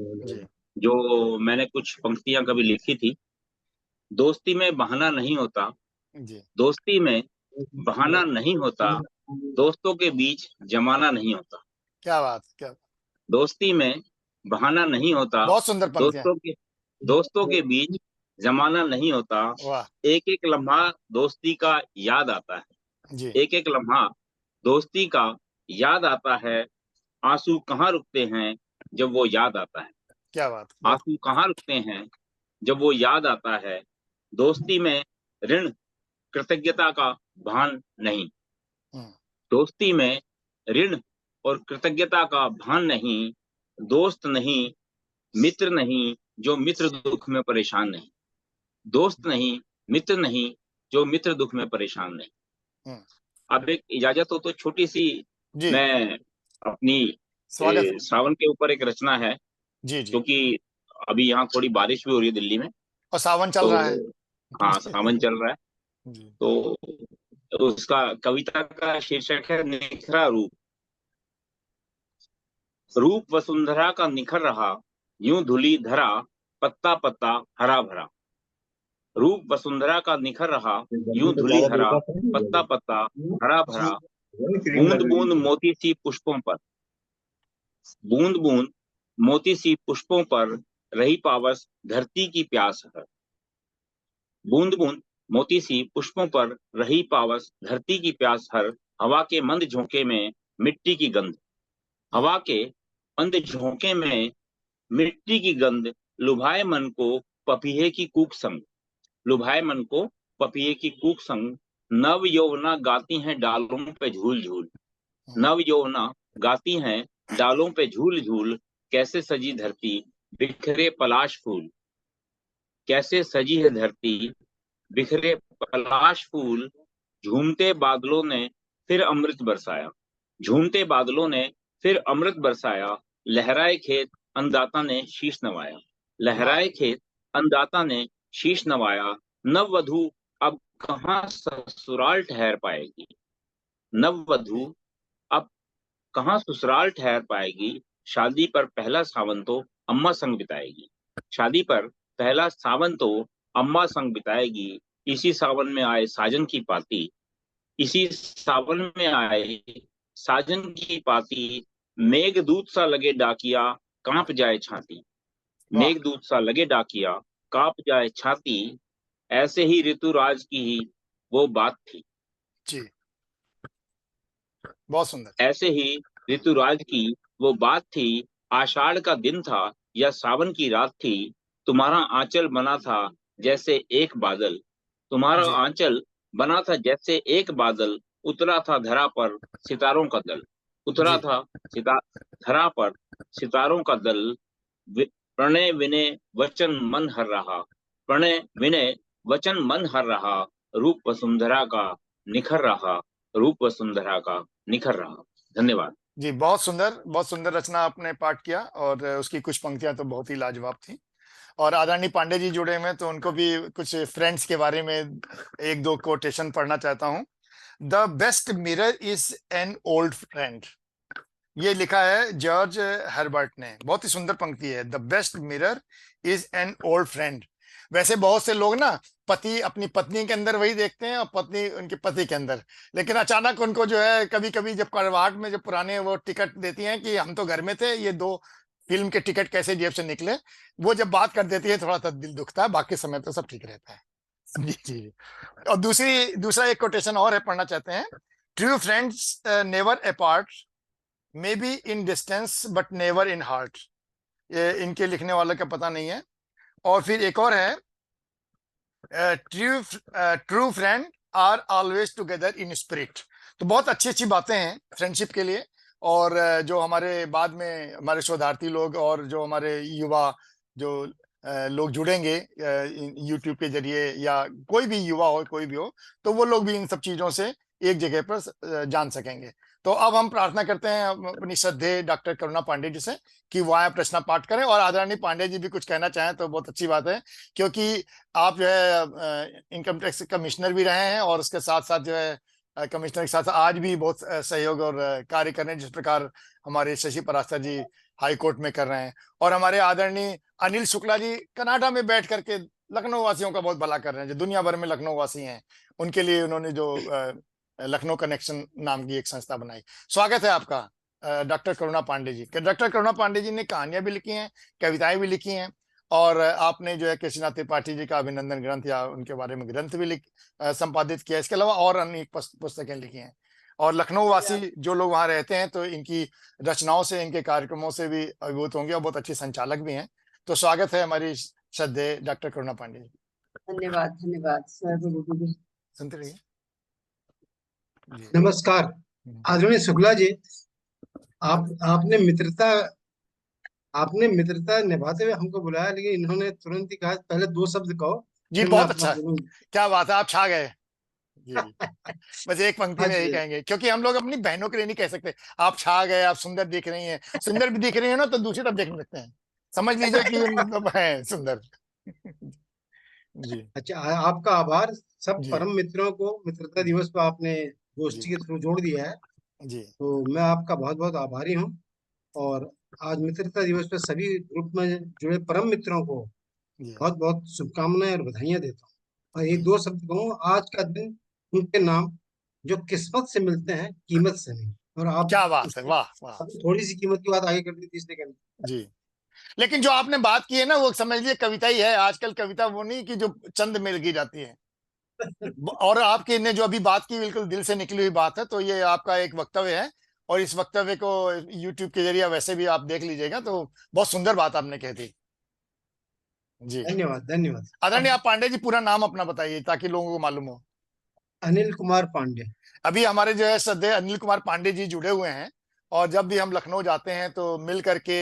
[SPEAKER 11] जो मैंने कुछ पंक्तियां कभी लिखी थी। दोस्ती में बहाना नहीं होता, दोस्ती में बहाना नहीं होता, दोस्तों के बीच जमाना नहीं होता।
[SPEAKER 1] क्या बात, क्या
[SPEAKER 11] दोस्ती में बहाना नहीं होता,
[SPEAKER 1] बहुत सुंदर पंक्तियां।
[SPEAKER 11] दोस्तों के बीच जमाना नहीं होता, एक एक लम्हा दोस्ती का याद आता है
[SPEAKER 1] जी।
[SPEAKER 11] एक एक लम्हा दोस्ती का याद आता है, आंसू कहाँ रुकते हैं जब वो याद आता है।
[SPEAKER 1] क्या बात,
[SPEAKER 11] आंसू कहाँ रुकते हैं जब वो याद आता है, दोस्ती में ऋण कृतज्ञता का भान नहीं। दोस्ती में ऋण और कृतज्ञता का भान नहीं, दोस्त नहीं मित्र नहीं जो मित्र दुख में परेशान नहीं, दोस्त नहीं मित्र नहीं जो मित्र दुख में परेशान नहीं। अब एक इजाजत हो तो छोटी सी मैं अपनी सावन के ऊपर एक रचना है
[SPEAKER 1] जी,
[SPEAKER 11] क्योंकि अभी यहाँ थोड़ी बारिश भी हो रही है दिल्ली में
[SPEAKER 1] और सावन चल रहा है।
[SPEAKER 11] हाँ, सावन चल रहा है तो उसका कविता का शीर्षक है निखरा रूप। रूप वसुंधरा का निखर रहा, यूं धुली धरा पत्ता पत्ता हरा भरा। रूप वसुंधरा का निखर रहा, यूं धुली धरा पत्ता पत्ता हरा भरा। बूंद बूंद मोती सी पुष्पों पर, बूंद बूंद मोती सी पुष्पों पर रही पावस धरती की प्यास है। बूंद बूंद मोती सी पुष्पों पर रही पावस, धरती की प्यास हर, हवा के मंद झोंके में मिट्टी की गंध। हवा के मंद झोंके में मिट्टी की गंध लुभाए मन को पपीहे की कूक संग। लुभाए मन को पपीहे की कूक संग। नव यौवना गाती हैं डालों पे झूल झूल। नव यौवना गाती हैं डालों पे झूल झूल। कैसे सजी धरती बिखरे पलाश फूल। कैसे सजी है धरती बिखरे पलाश फूल। झूमते बादलों ने फिर अमृत बरसाया। झूमते बादलों ने फिर अमृत बरसाया। लहराए खेत अन्नदाता ने शीश नवाया। लहराए खेत अन्नदाता ने शीश नवाया। नववधु अब कहाँ ससुराल ठहर पाएगी। नववधु अब कहाँ ससुराल ठहर पाएगी। शादी पर पहला सावन तो अम्मा संग बिताएगी। शादी पर पहला सावन तो अम्मा संग बिताएगी। इसी सावन में आए साजन की पाती। इसी सावन में आए साजन की पाती। मेघदूत सा लगे डाकिया कांप जाए छाती। मेघदूत सा लगे डाकिया कांप जाए छाती। ऐसे ही ऋतुराज की ही वो बात थी
[SPEAKER 1] जी, बहुत सुंदर।
[SPEAKER 11] ऐसे ही ऋतुराज की वो बात थी। आषाढ़ का दिन था या सावन की रात थी। तुम्हारा आंचल बना था जैसे एक बादल। तुम्हारा आंचल बना था जैसे एक बादल। उतरा था धरा पर सितारों का दल। उतरा था धरा पर सितारों का दल। प्रणय विनय वचन मन हर रहा। प्रणय विनय वचन मन हर रहा। रूप वसुंधरा का निखर रहा। रूप वसुंधरा का निखर रहा। धन्यवाद
[SPEAKER 1] जी, बहुत सुंदर रचना आपने पाठ किया और उसकी कुछ पंक्तियां तो बहुत ही लाजवाब थी। और आदरणीय पांडे जी जुड़े हुए, तो उनको भी कुछ फ्रेंड्स के बारे में एक दो कोटेशन पढ़ना चाहता हूं। The best mirror is an old friend, ये लिखा है जॉर्ज हर्बर्ट ने। बहुत ही सुंदर पंक्ति है, the best mirror is an old friend. वैसे बहुत से लोग ना पति अपनी पत्नी के अंदर वही देखते हैं और पत्नी उनके पति के अंदर, लेकिन अचानक उनको जो है कभी कभी जब करवाट में जब पुराने वो टिकट देती हैं कि हम तो घर में थे, ये दो फिल्म के टिकट कैसे जेब से निकले, वो जब बात कर देती है थोड़ा सा दिल दुखता है, बाकी समय तो सब ठीक रहता है। जी जी। और दूसरा एक कोटेशन और है, पढ़ना चाहते हैं। True friends never apart, may be in distance but never in heart. ये इनके लिखने वाले का पता नहीं है। और फिर एक और है, true friend are always together in spirit. तो बहुत अच्छी अच्छी बातें हैं फ्रेंडशिप के लिए। और जो हमारे बाद में हमारे शोधार्थी लोग और जो हमारे युवा जो लोग जुड़ेंगे यूट्यूब के जरिए, या कोई भी युवा हो कोई भी हो, तो वो लोग भी इन सब चीजों से एक जगह पर जान सकेंगे। तो अब हम प्रार्थना करते हैं अपनी श्रद्धेय डॉक्टर करुणा पांडे जी से कि वो आए प्रश्न पाठ करें। और आदरणीय पांडे जी भी कुछ कहना चाहें तो बहुत अच्छी बात है, क्योंकि आप जो है इनकम टैक्स कमिश्नर भी रहे हैं और उसके साथ साथ जो है कमिश्नर के साथ आज भी बहुत सहयोग और कार्य कर रहे हैं, जिस प्रकार हमारे शशि पराशर जी हाई कोर्ट में कर रहे हैं। और हमारे आदरणीय अनिल शुक्ला जी कनाडा में बैठ करके लखनऊ वासियों का बहुत भला कर रहे हैं, जो दुनिया भर में लखनऊ वासी हैं, उनके लिए उन्होंने जो लखनऊ कनेक्शन नाम की एक संस्था बनाई। स्वागत है आपका डॉक्टर करुणा पांडे जी। डॉक्टर करुणा पांडे जी ने कहानियां भी लिखी हैं, कविताएं भी लिखी हैं, और आपने जो है केशवनाथ त्रिपाठी जी का अभिनंदन ग्रंथ या उनके बारे में ग्रंथ भी संपादित किया। इसके अलावा और अन्य पुस्तकें लिखी हैं। और लखनऊ वासी जो लोग वहां रहते हैं तो इनकी रचनाओं से, इनके कार्यक्रमों से भी अभिभूत होंगे और बहुत अच्छे संचालक भी हैं। तो स्वागत है हमारी श्रद्धेय डॉक्टर करुणा पांडे जी।
[SPEAKER 10] धन्यवाद धन्यवाद।
[SPEAKER 1] सुनते रहिए।
[SPEAKER 12] नमस्कार आदरणीय शुक्ला जी, आपने मित्रता निभाते हुए हमको बुलाया, लेकिन इन्होंने तुरंत ही कहा पहले दो शब्द कहो
[SPEAKER 1] जी। बहुत अच्छा, क्या बात है, आप छा गए जी। बस एक पंक्ति में यही कहेंगे, क्योंकि हम लोग अपनी बहनों के लिए नहीं कह सकते आप छा गए, आप सुंदर दिख रही हैं। सुंदर भी दिख रही है ना तो दूसरी तरफ देख सकते हैं, समझ लीजिए कि मतलब है सुंदर जी।
[SPEAKER 12] अच्छा, आपका आभार। सब परम मित्रों को मित्रता दिवस पर आपने गोष्ठी के थ्रू जोड़ दिया है
[SPEAKER 1] जी।
[SPEAKER 12] तो मैं आपका बहुत बहुत आभारी हूँ। और आज मित्रता दिवस पर सभी ग्रुप में जुड़े परम मित्रों को बहुत बहुत शुभकामनाएं और बधाइयां देता हूँ। और एक दो शब्द कहूँ, आज का दिन उनके नाम जो किस्मत से मिलते हैं, कीमत से नहीं। और आप
[SPEAKER 1] क्या बात है, वाह वाह।
[SPEAKER 12] थोड़ी सी कीमत की बात आगे कर दी थी इसलिए
[SPEAKER 1] जी। लेकिन जो आपने बात की है ना, वो समझ लीजिए कविता ही है। आजकल कविता वो नहीं कि जो चंद मिल की जाती है और आपकी ने जो अभी बात की बिल्कुल दिल से निकली हुई बात है, तो ये आपका एक वक्तव्य है और इस वक्तव्य को YouTube के जरिए वैसे भी आप देख लीजिएगा, तो बहुत सुंदर बात आपने कही थी जी।
[SPEAKER 12] धन्यवाद धन्यवाद।
[SPEAKER 1] आदरणीय आप पांडे जी पूरा नाम अपना बताइए ताकि लोगों को मालूम हो।
[SPEAKER 12] अनिल कुमार पांडे।
[SPEAKER 1] अभी हमारे जो है श्रद्धेय अनिल कुमार पांडे जी जुड़े हुए हैं, और जब भी हम लखनऊ जाते हैं तो मिल करके,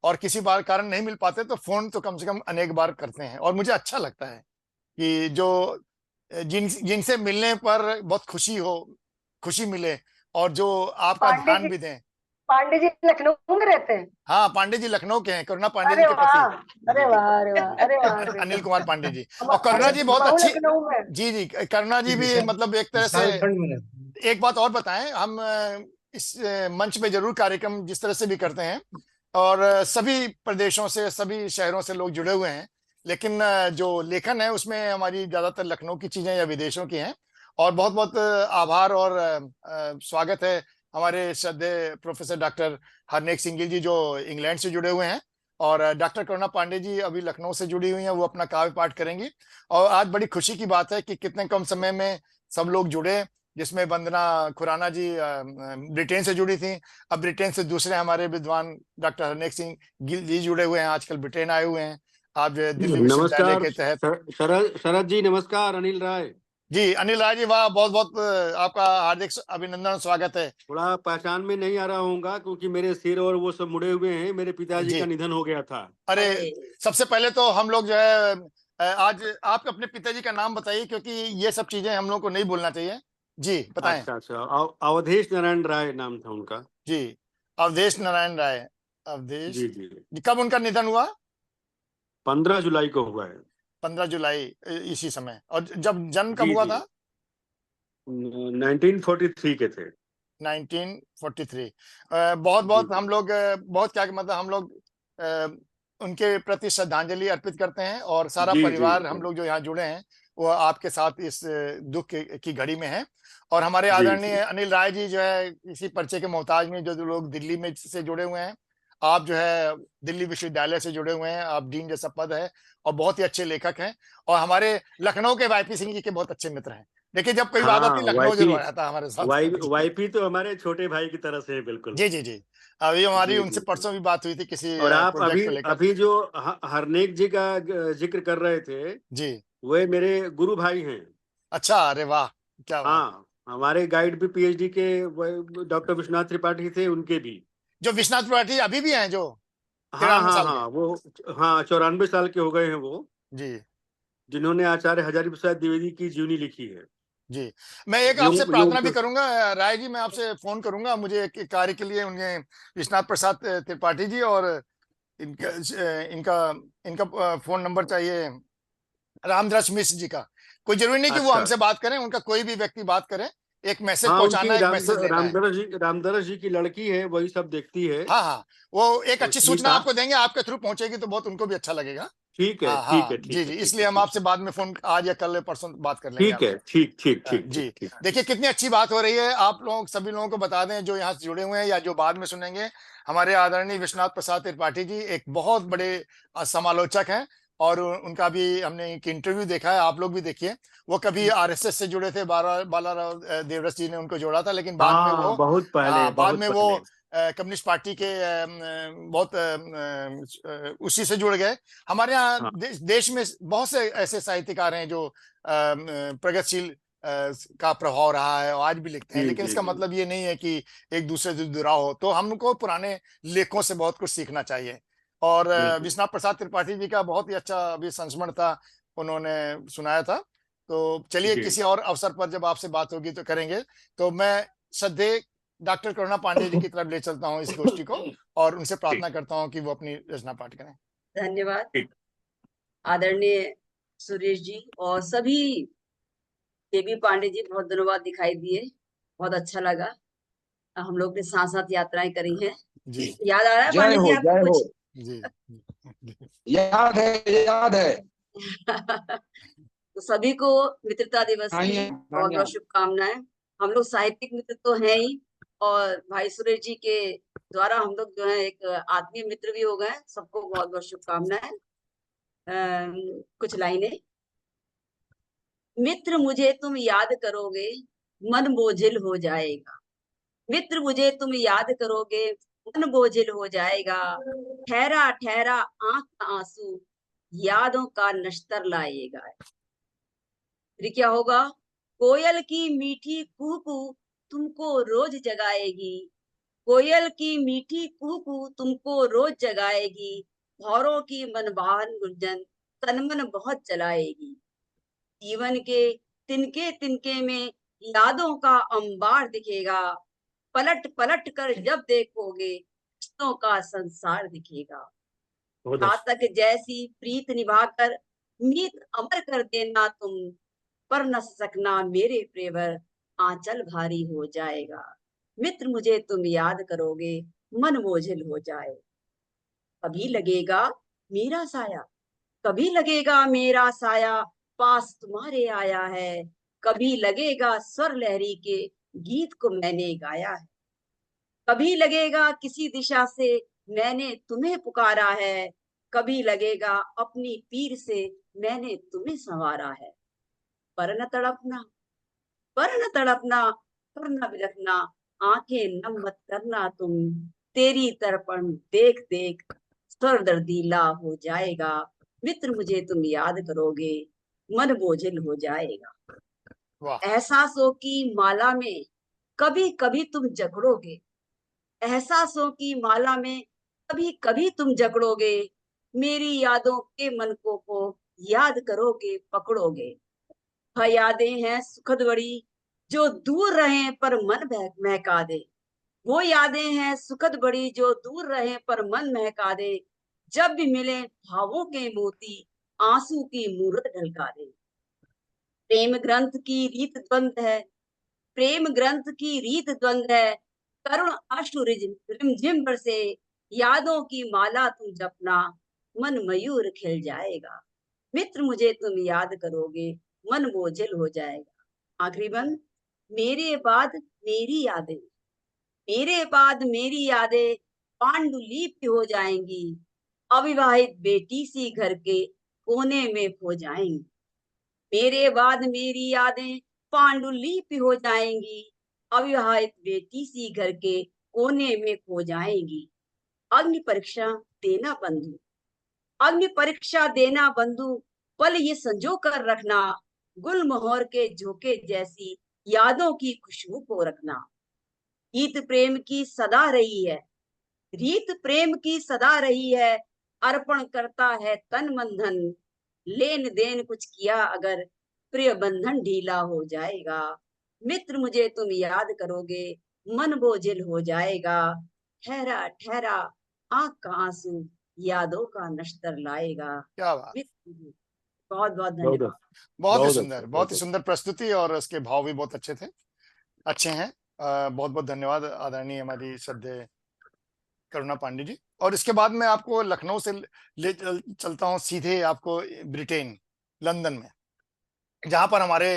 [SPEAKER 1] और किसी बार कारण नहीं मिल पाते तो फोन तो कम से कम अनेक बार करते हैं, और मुझे अच्छा लगता है कि जो जिनसे मिलने पर बहुत खुशी मिले, और जो आपका ध्यान भी दें।
[SPEAKER 5] पांडे जी लखनऊ में रहते हैं?
[SPEAKER 1] हाँ, पांडे जी लखनऊ के हैं, करुणा पांडे जी
[SPEAKER 5] अरे
[SPEAKER 1] के
[SPEAKER 5] वाह,
[SPEAKER 1] पति।
[SPEAKER 5] अरे वाह, अरे वाह, अरे वाह।
[SPEAKER 1] अनिल कुमार पांडे जी, और करुणा जी बहुत अच्छी।
[SPEAKER 5] लखनऊ में।
[SPEAKER 1] जी, करुणा जी भी मतलब एक तरह से। एक बात और बताएं, हम इस मंच पे जरूर कार्यक्रम जिस तरह से भी करते हैं, और सभी प्रदेशों से, सभी शहरों से लोग जुड़े हुए हैं, लेकिन जो लेखन है उसमें हमारी ज्यादातर लखनऊ की चीजें या विदेशों की हैं। और बहुत बहुत आभार और स्वागत है हमारे श्रद्धेय प्रोफेसर डॉक्टर हरनेक सिंह गिल जी जो इंग्लैंड से जुड़े हुए हैं, और डॉक्टर करुणा पांडे जी अभी लखनऊ से जुड़ी हुई हैं, वो अपना काव्य पाठ करेंगी। और आज बड़ी खुशी की बात है कि कितने कम समय में सब लोग जुड़े, जिसमें वंदना खुराना जी ब्रिटेन से जुड़ी थी। अब ब्रिटेन से दूसरे हमारे विद्वान डॉक्टर हरनेक सिंह गिल जी जुड़े हुए हैं, आजकल ब्रिटेन आए हुए हैं आप दिल्ली विश्वविद्यालय के तहत।
[SPEAKER 13] शरद जी नमस्कार। अनिल राय
[SPEAKER 1] जी, अनिल राय जी, वाह, बहुत बहुत आपका हार्दिक अभिनंदन, स्वागत है।
[SPEAKER 13] थोड़ा पहचान में नहीं आ रहा होगा क्योंकि मेरे सिर और वो सब मुड़े हुए हैं, मेरे पिताजी
[SPEAKER 1] जी।
[SPEAKER 13] का निधन हो गया था।
[SPEAKER 1] अरे, सबसे पहले तो हम लोग जो है आज आप अपने पिताजी का नाम बताइए, क्योंकि ये सब चीजें हम लोग को नहीं भूलना चाहिए। जी बताएं।
[SPEAKER 13] अच्छा, अवधेश नारायण राय नाम था उनका।
[SPEAKER 1] जी, अवधेश नारायण राय। अवधेश
[SPEAKER 13] जी जी।
[SPEAKER 1] कब उनका निधन हुआ?
[SPEAKER 13] 15 जुलाई को हुआ है।
[SPEAKER 1] 15 जुलाई इसी समय। और जब जन्म कब
[SPEAKER 13] जी
[SPEAKER 1] हुआ
[SPEAKER 13] जी,
[SPEAKER 1] था?
[SPEAKER 13] 1943 के थे।
[SPEAKER 1] 1943। बहुत बहुत हम लोग बहुत क्या मतलब हम लोग उनके प्रति श्रद्धांजलि अर्पित करते हैं, और सारा
[SPEAKER 13] जी
[SPEAKER 1] परिवार
[SPEAKER 13] जी
[SPEAKER 1] हम लोग जो यहाँ जुड़े हैं वो आपके साथ इस दुख की घड़ी में है। और हमारे
[SPEAKER 13] जी
[SPEAKER 1] आदरणीय
[SPEAKER 13] जी
[SPEAKER 1] अनिल राय जी जो है इसी परिचय के मोहताज में, जो लोग दिल्ली में से जुड़े हुए हैं, आप जो है दिल्ली विश्वविद्यालय से जुड़े हुए हैं, आप डीन जैसा पद है, और बहुत ही अच्छे लेखक हैं, और हमारे लखनऊ के वाईपी सिंह जी के बहुत अच्छे मित्र हैं। देखिए, जब कोई बात आती
[SPEAKER 13] हाँ,
[SPEAKER 1] है लखनऊ जरूर आता है हमारे साथ।
[SPEAKER 13] वाईपी तो हमारे छोटे भाई की तरह से है बिल्कुल।
[SPEAKER 1] जी जी जी, अभी हमारी
[SPEAKER 13] जी
[SPEAKER 1] उनसे
[SPEAKER 13] जी।
[SPEAKER 1] परसों भी बात हुई थी किसी
[SPEAKER 13] और आप
[SPEAKER 1] प्रोजेक्ट
[SPEAKER 13] अभी
[SPEAKER 1] को लेकर।
[SPEAKER 13] अभी जो हरनेक जी का जिक्र कर रहे थे,
[SPEAKER 1] जी,
[SPEAKER 13] वे मेरे गुरु भाई हैं।
[SPEAKER 1] अच्छा, अरे वाह, क्या बात।
[SPEAKER 13] हाँ, हमारे गाइड भी पीएचडी के डॉक्टर विश्वनाथ त्रिपाठी थे, उनके भी।
[SPEAKER 1] जो विश्वनाथ त्रिपाठी अभी भी हैं, जो
[SPEAKER 13] हाँ
[SPEAKER 1] 93
[SPEAKER 13] हाँ
[SPEAKER 1] साल
[SPEAKER 13] हाँ,
[SPEAKER 1] के?
[SPEAKER 13] वो हाँ 94 साल के हो गए हैं वो,
[SPEAKER 1] जी
[SPEAKER 13] जिन्होंने आचार्य हजारी प्रसाद द्विवेदी की जीवनी लिखी है।
[SPEAKER 1] जी, मैं एक आपसे
[SPEAKER 13] योग
[SPEAKER 1] प्रार्थना भी
[SPEAKER 13] योग
[SPEAKER 1] करूंगा राय जी, मैं आपसे फोन करूंगा, मुझे एक कार्य के लिए उन्हें विश्वनाथ प्रसाद त्रिपाठी जी और इनका इनका इनका फोन नंबर चाहिए, रामदास मिश्र जी का। कोई जरूरी नहीं कि वो
[SPEAKER 13] अच्छा,
[SPEAKER 1] हमसे बात करें, उनका कोई भी व्यक्ति बात करे, एक मैसेज
[SPEAKER 13] हाँ,
[SPEAKER 1] पहुंचाना
[SPEAKER 13] उनकी
[SPEAKER 1] है, एक मैसेज लेना है।
[SPEAKER 13] रामदरस जी की लड़की है, वही सब देखती है।
[SPEAKER 1] हाँ हाँ, वो एक अच्छी सूचना
[SPEAKER 13] स्मिता।
[SPEAKER 1] आपको देंगे, आपके थ्रू पहुंचेगी तो बहुत उनको भी अच्छा लगेगा।
[SPEAKER 13] ठीक है
[SPEAKER 1] हाँ
[SPEAKER 13] ठीक
[SPEAKER 1] हाँ,
[SPEAKER 13] है
[SPEAKER 1] जी
[SPEAKER 13] ठीक है
[SPEAKER 1] जी,
[SPEAKER 13] ठीक
[SPEAKER 1] इसलिए
[SPEAKER 13] है
[SPEAKER 1] हम
[SPEAKER 13] ठीक
[SPEAKER 1] आपसे बाद में फोन आज या कल परसों बात कर लेंगे
[SPEAKER 13] ठीक है
[SPEAKER 1] आपसे।
[SPEAKER 13] ठीक ठीक ठीक
[SPEAKER 1] जी,
[SPEAKER 13] ठीक ठीक।
[SPEAKER 1] देखिए कितनी अच्छी बात हो रही है। आप लोग सभी लोगों को बता दें जो यहाँ से जुड़े हुए हैं या जो बाद में सुनेंगे, हमारे आदरणीय विश्वनाथ प्रसाद त्रिपाठी जी एक बहुत बड़े समालोचक हैं, और उनका भी हमने एक इंटरव्यू देखा है, आप लोग भी देखिए। वो कभी आरएसएस से जुड़े थे, बालाराव देवरस जी ने उनको जोड़ा था, लेकिन बाद में
[SPEAKER 13] हाँ,
[SPEAKER 1] वो
[SPEAKER 13] बहुत पहले,
[SPEAKER 1] बाद
[SPEAKER 13] बहुत
[SPEAKER 1] में वो
[SPEAKER 13] पहले।
[SPEAKER 1] कम्युनिस्ट पार्टी के बहुत उसी से जुड़ गए। हमारे यहाँ
[SPEAKER 13] हाँ
[SPEAKER 1] देश में बहुत से ऐसे साहित्यकार हैं जो प्रगतिशील का प्रभाव रहा है और आज भी लिखते हैं,
[SPEAKER 13] जी
[SPEAKER 1] लेकिन
[SPEAKER 13] जी
[SPEAKER 1] इसका
[SPEAKER 13] जी
[SPEAKER 1] मतलब ये नहीं है कि एक दूसरे से जुड़ा हो। तो हमको पुराने लेखों से बहुत कुछ सीखना चाहिए। और
[SPEAKER 13] बिल्कुल
[SPEAKER 1] विश्वनाथ प्रसाद त्रिपाठी जी का बहुत ही अच्छा अभी संस्मरण था, उन्होंने सुनाया था। तो चलिए,
[SPEAKER 13] जी।
[SPEAKER 1] किसी और अवसर पर जब आपसे बात होगी तो करेंगे। तो मैं श्रद्धेय डॉक्टर करुणा पांडे जी की तरफ ले चलता हूँ इस गोष्ठी को, और उनसे प्रार्थना करता हूँ कि वो अपनी रचना पाठ करें।
[SPEAKER 10] धन्यवाद आदरणीय सुरेश जी और सभी केबी पांडे जी, बहुत दिनों बाद दिखाई दिए, बहुत अच्छा लगा। हम लोग ने साथ साथ यात्राएं करी हैं।
[SPEAKER 1] जी,
[SPEAKER 10] याद आ रहा है
[SPEAKER 9] जय
[SPEAKER 10] पांडे जी
[SPEAKER 9] हो,
[SPEAKER 10] आपको
[SPEAKER 9] जय हो।
[SPEAKER 10] कुछ?
[SPEAKER 1] जी
[SPEAKER 9] याद है, याद है।
[SPEAKER 10] तो सभी को मित्रता दिवस की बहुत बहुत शुभकामनाएं। हम लोग साहित्यिक मित्र तो हैं ही, और भाई सुरेश जी के द्वारा हम लोग जो है एक आत्मीय मित्र भी हो गए। सबको बहुत बहुत शुभकामनाएं। कुछ लाइनें। मित्र मुझे तुम याद करोगे, मन बोझिल हो जाएगा। मित्र मुझे तुम याद करोगे, मन बोझिल हो जाएगा। ठहरा ठहरा आंख का आंसू, यादों का नश्तर लाएगा। फिर क्या होगा? कोयल की मीठी कू कू तुमको रोज जगाएगी। कोयल की मीठी कू कू तुमको रोज जगाएगी। भौरों की मनभावन गुंजन तन मन बहुत चलाएगी। जीवन के तिनके तिनके में यादों का अंबार दिखेगा। पलट पलट कर जब देखोगे रिश्तों का संसार दिखेगा। घातक जैसी प्रीत निभाकर मीत अमर कर देना तुम, पर न सकना मेरे प्रेवर आंचल भारी हो जाएगा। मित्र मुझे तुम याद करोगे, मन बोझिल हो जाए। कभी लगेगा मेरा साया, कभी लगेगा मेरा साया पास तुम्हारे आया है। कभी लगेगा स्वर लहरी के गीत को मैंने गाया है। कभी लगेगा किसी दिशा से मैंने तुम्हें पुकारा है। कभी लगेगा अपनी पीर से मैंने तुम्हें संवारा है। पर न तड़पना, पर न तड़पना, पर न बिलखना, आंखें नम मत करना तुम। तेरी तड़पण देख देख स्वर दर्दीला हो जाएगा। मित्र मुझे तुम याद करोगे, मन बोझिल हो जाएगा। एहसासों की माला में कभी कभी तुम जकड़ोगे। एहसासों की माला में कभी कभी तुम जकड़ोगे। मेरी यादों के मनकों को याद करोगे, पकड़ोगे। वह यादें हैं सुखद बड़ी जो दूर रहे पर मन महका दे। वो यादें हैं सुखद बड़ी जो दूर रहे पर मन महका दे। जब भी मिले भावों के मोती आंसू की मूरत ढलका दे। प्रेम ग्रंथ की रीत द्वंद है, प्रेम ग्रंथ की रीत द्वंद है। करुण अश्रु रिमझिम बरसे, यादों की माला तुम जपना, मन मयूर खिल जाएगा। मित्र मुझे तुम याद करोगे, मन बोझिल हो जाएगा। आखिरी बंद। मेरे बाद मेरी यादें, मेरे बाद मेरी यादें पांडुलिपि हो जाएंगी। अविवाहित बेटी सी घर के कोने में खो जाएंगी। मेरे बाद मेरी यादें पांडुलिपि हो जाएंगी। अविवाहित बेटी सी घर के कोने में खो जाएंगी। अग्नि परीक्षा देना बंधु, अग्नि परीक्षा देना बंधु, पल ये संजो कर रखना। गुलमोहर के झोंके जैसी यादों की खुशबू को रखना। रीत प्रेम की सदा रही है, रीत प्रेम की सदा रही है। अर्पण करता है तन मन धन, लेन देन कुछ किया अगर प्रिय बंधन ढीला हो जाएगा। मित्र मुझे तुम याद करोगे, मन बोझिल हो जाएगा। ठहरा ठहरा आंख का आंसू, यादों का नश्तर लाएगा।
[SPEAKER 1] क्या बात,
[SPEAKER 10] बहुत बहुत धन्यवाद।
[SPEAKER 1] बहुत ही सुंदर, बहुत ही सुंदर प्रस्तुति और उसके भाव भी बहुत अच्छे थे, अच्छे हैं। बहुत बहुत धन्यवाद आदरणीय हमारी श्रद्धेय करुणा पांडे जी। और इसके बाद मैं आपको लखनऊ से ले चलता हूं सीधे आपको ब्रिटेन, लंदन में, जहां पर हमारे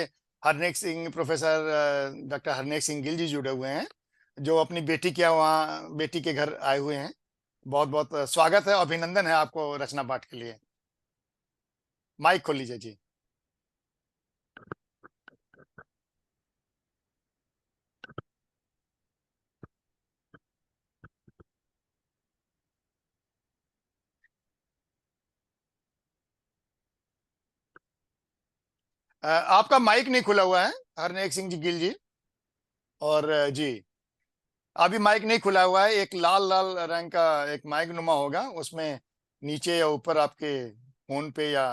[SPEAKER 1] हरनेक सिंह, प्रोफेसर डॉक्टर हरनेक सिंह गिल जी जुड़े हुए हैं, जो अपनी बेटी के वहाँ बेटी के घर आए हुए हैं। बहुत बहुत स्वागत है, अभिनंदन है आपको रचना पाठ के लिए। माइक खोल लीजिए जी। आपका माइक नहीं खुला हुआ है हरनेक सिंह जी गिल जी। और जी अभी माइक नहीं खुला हुआ है, एक लाल लाल रंग का एक माइक नुमा होगा, उसमें नीचे या ऊपर आपके फोन पे या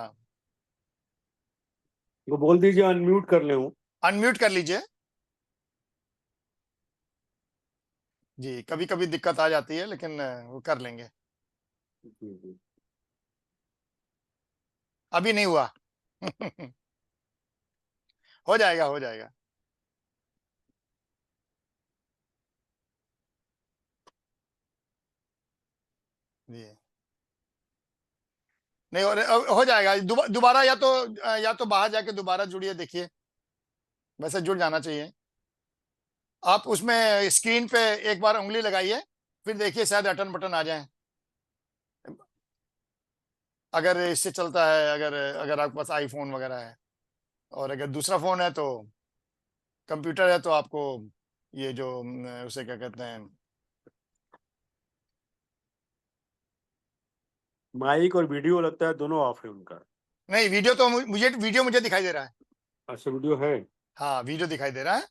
[SPEAKER 13] वो बोल दीजिए अनम्यूट कर ले हूं।
[SPEAKER 1] अनम्यूट कर लीजिए जी। कभी कभी दिक्कत आ जाती है लेकिन वो कर लेंगे। अभी नहीं हुआ हो जाएगा, हो जाएगा। जी नहीं हो जाएगा। दोबारा या तो बाहर जाके दोबारा जुड़िए, देखिए वैसे जुड़ जाना चाहिए। आप उसमें स्क्रीन पे एक बार उंगली लगाइए, फिर देखिए शायद अटन बटन आ जाए। अगर इससे चलता है, अगर आपके पास आईफोन वगैरह है। और अगर दूसरा फोन है तो कंप्यूटर है तो आपको ये जो उसे क्या कहते हैं,
[SPEAKER 13] माइक और वीडियो लगता है दोनों ऑफ है उनका।
[SPEAKER 1] नहीं, वीडियो तो मुझे दिखाई दे रहा है।
[SPEAKER 13] अच्छा, वीडियो है।
[SPEAKER 1] हाँ, वीडियो दिखाई दे रहा है।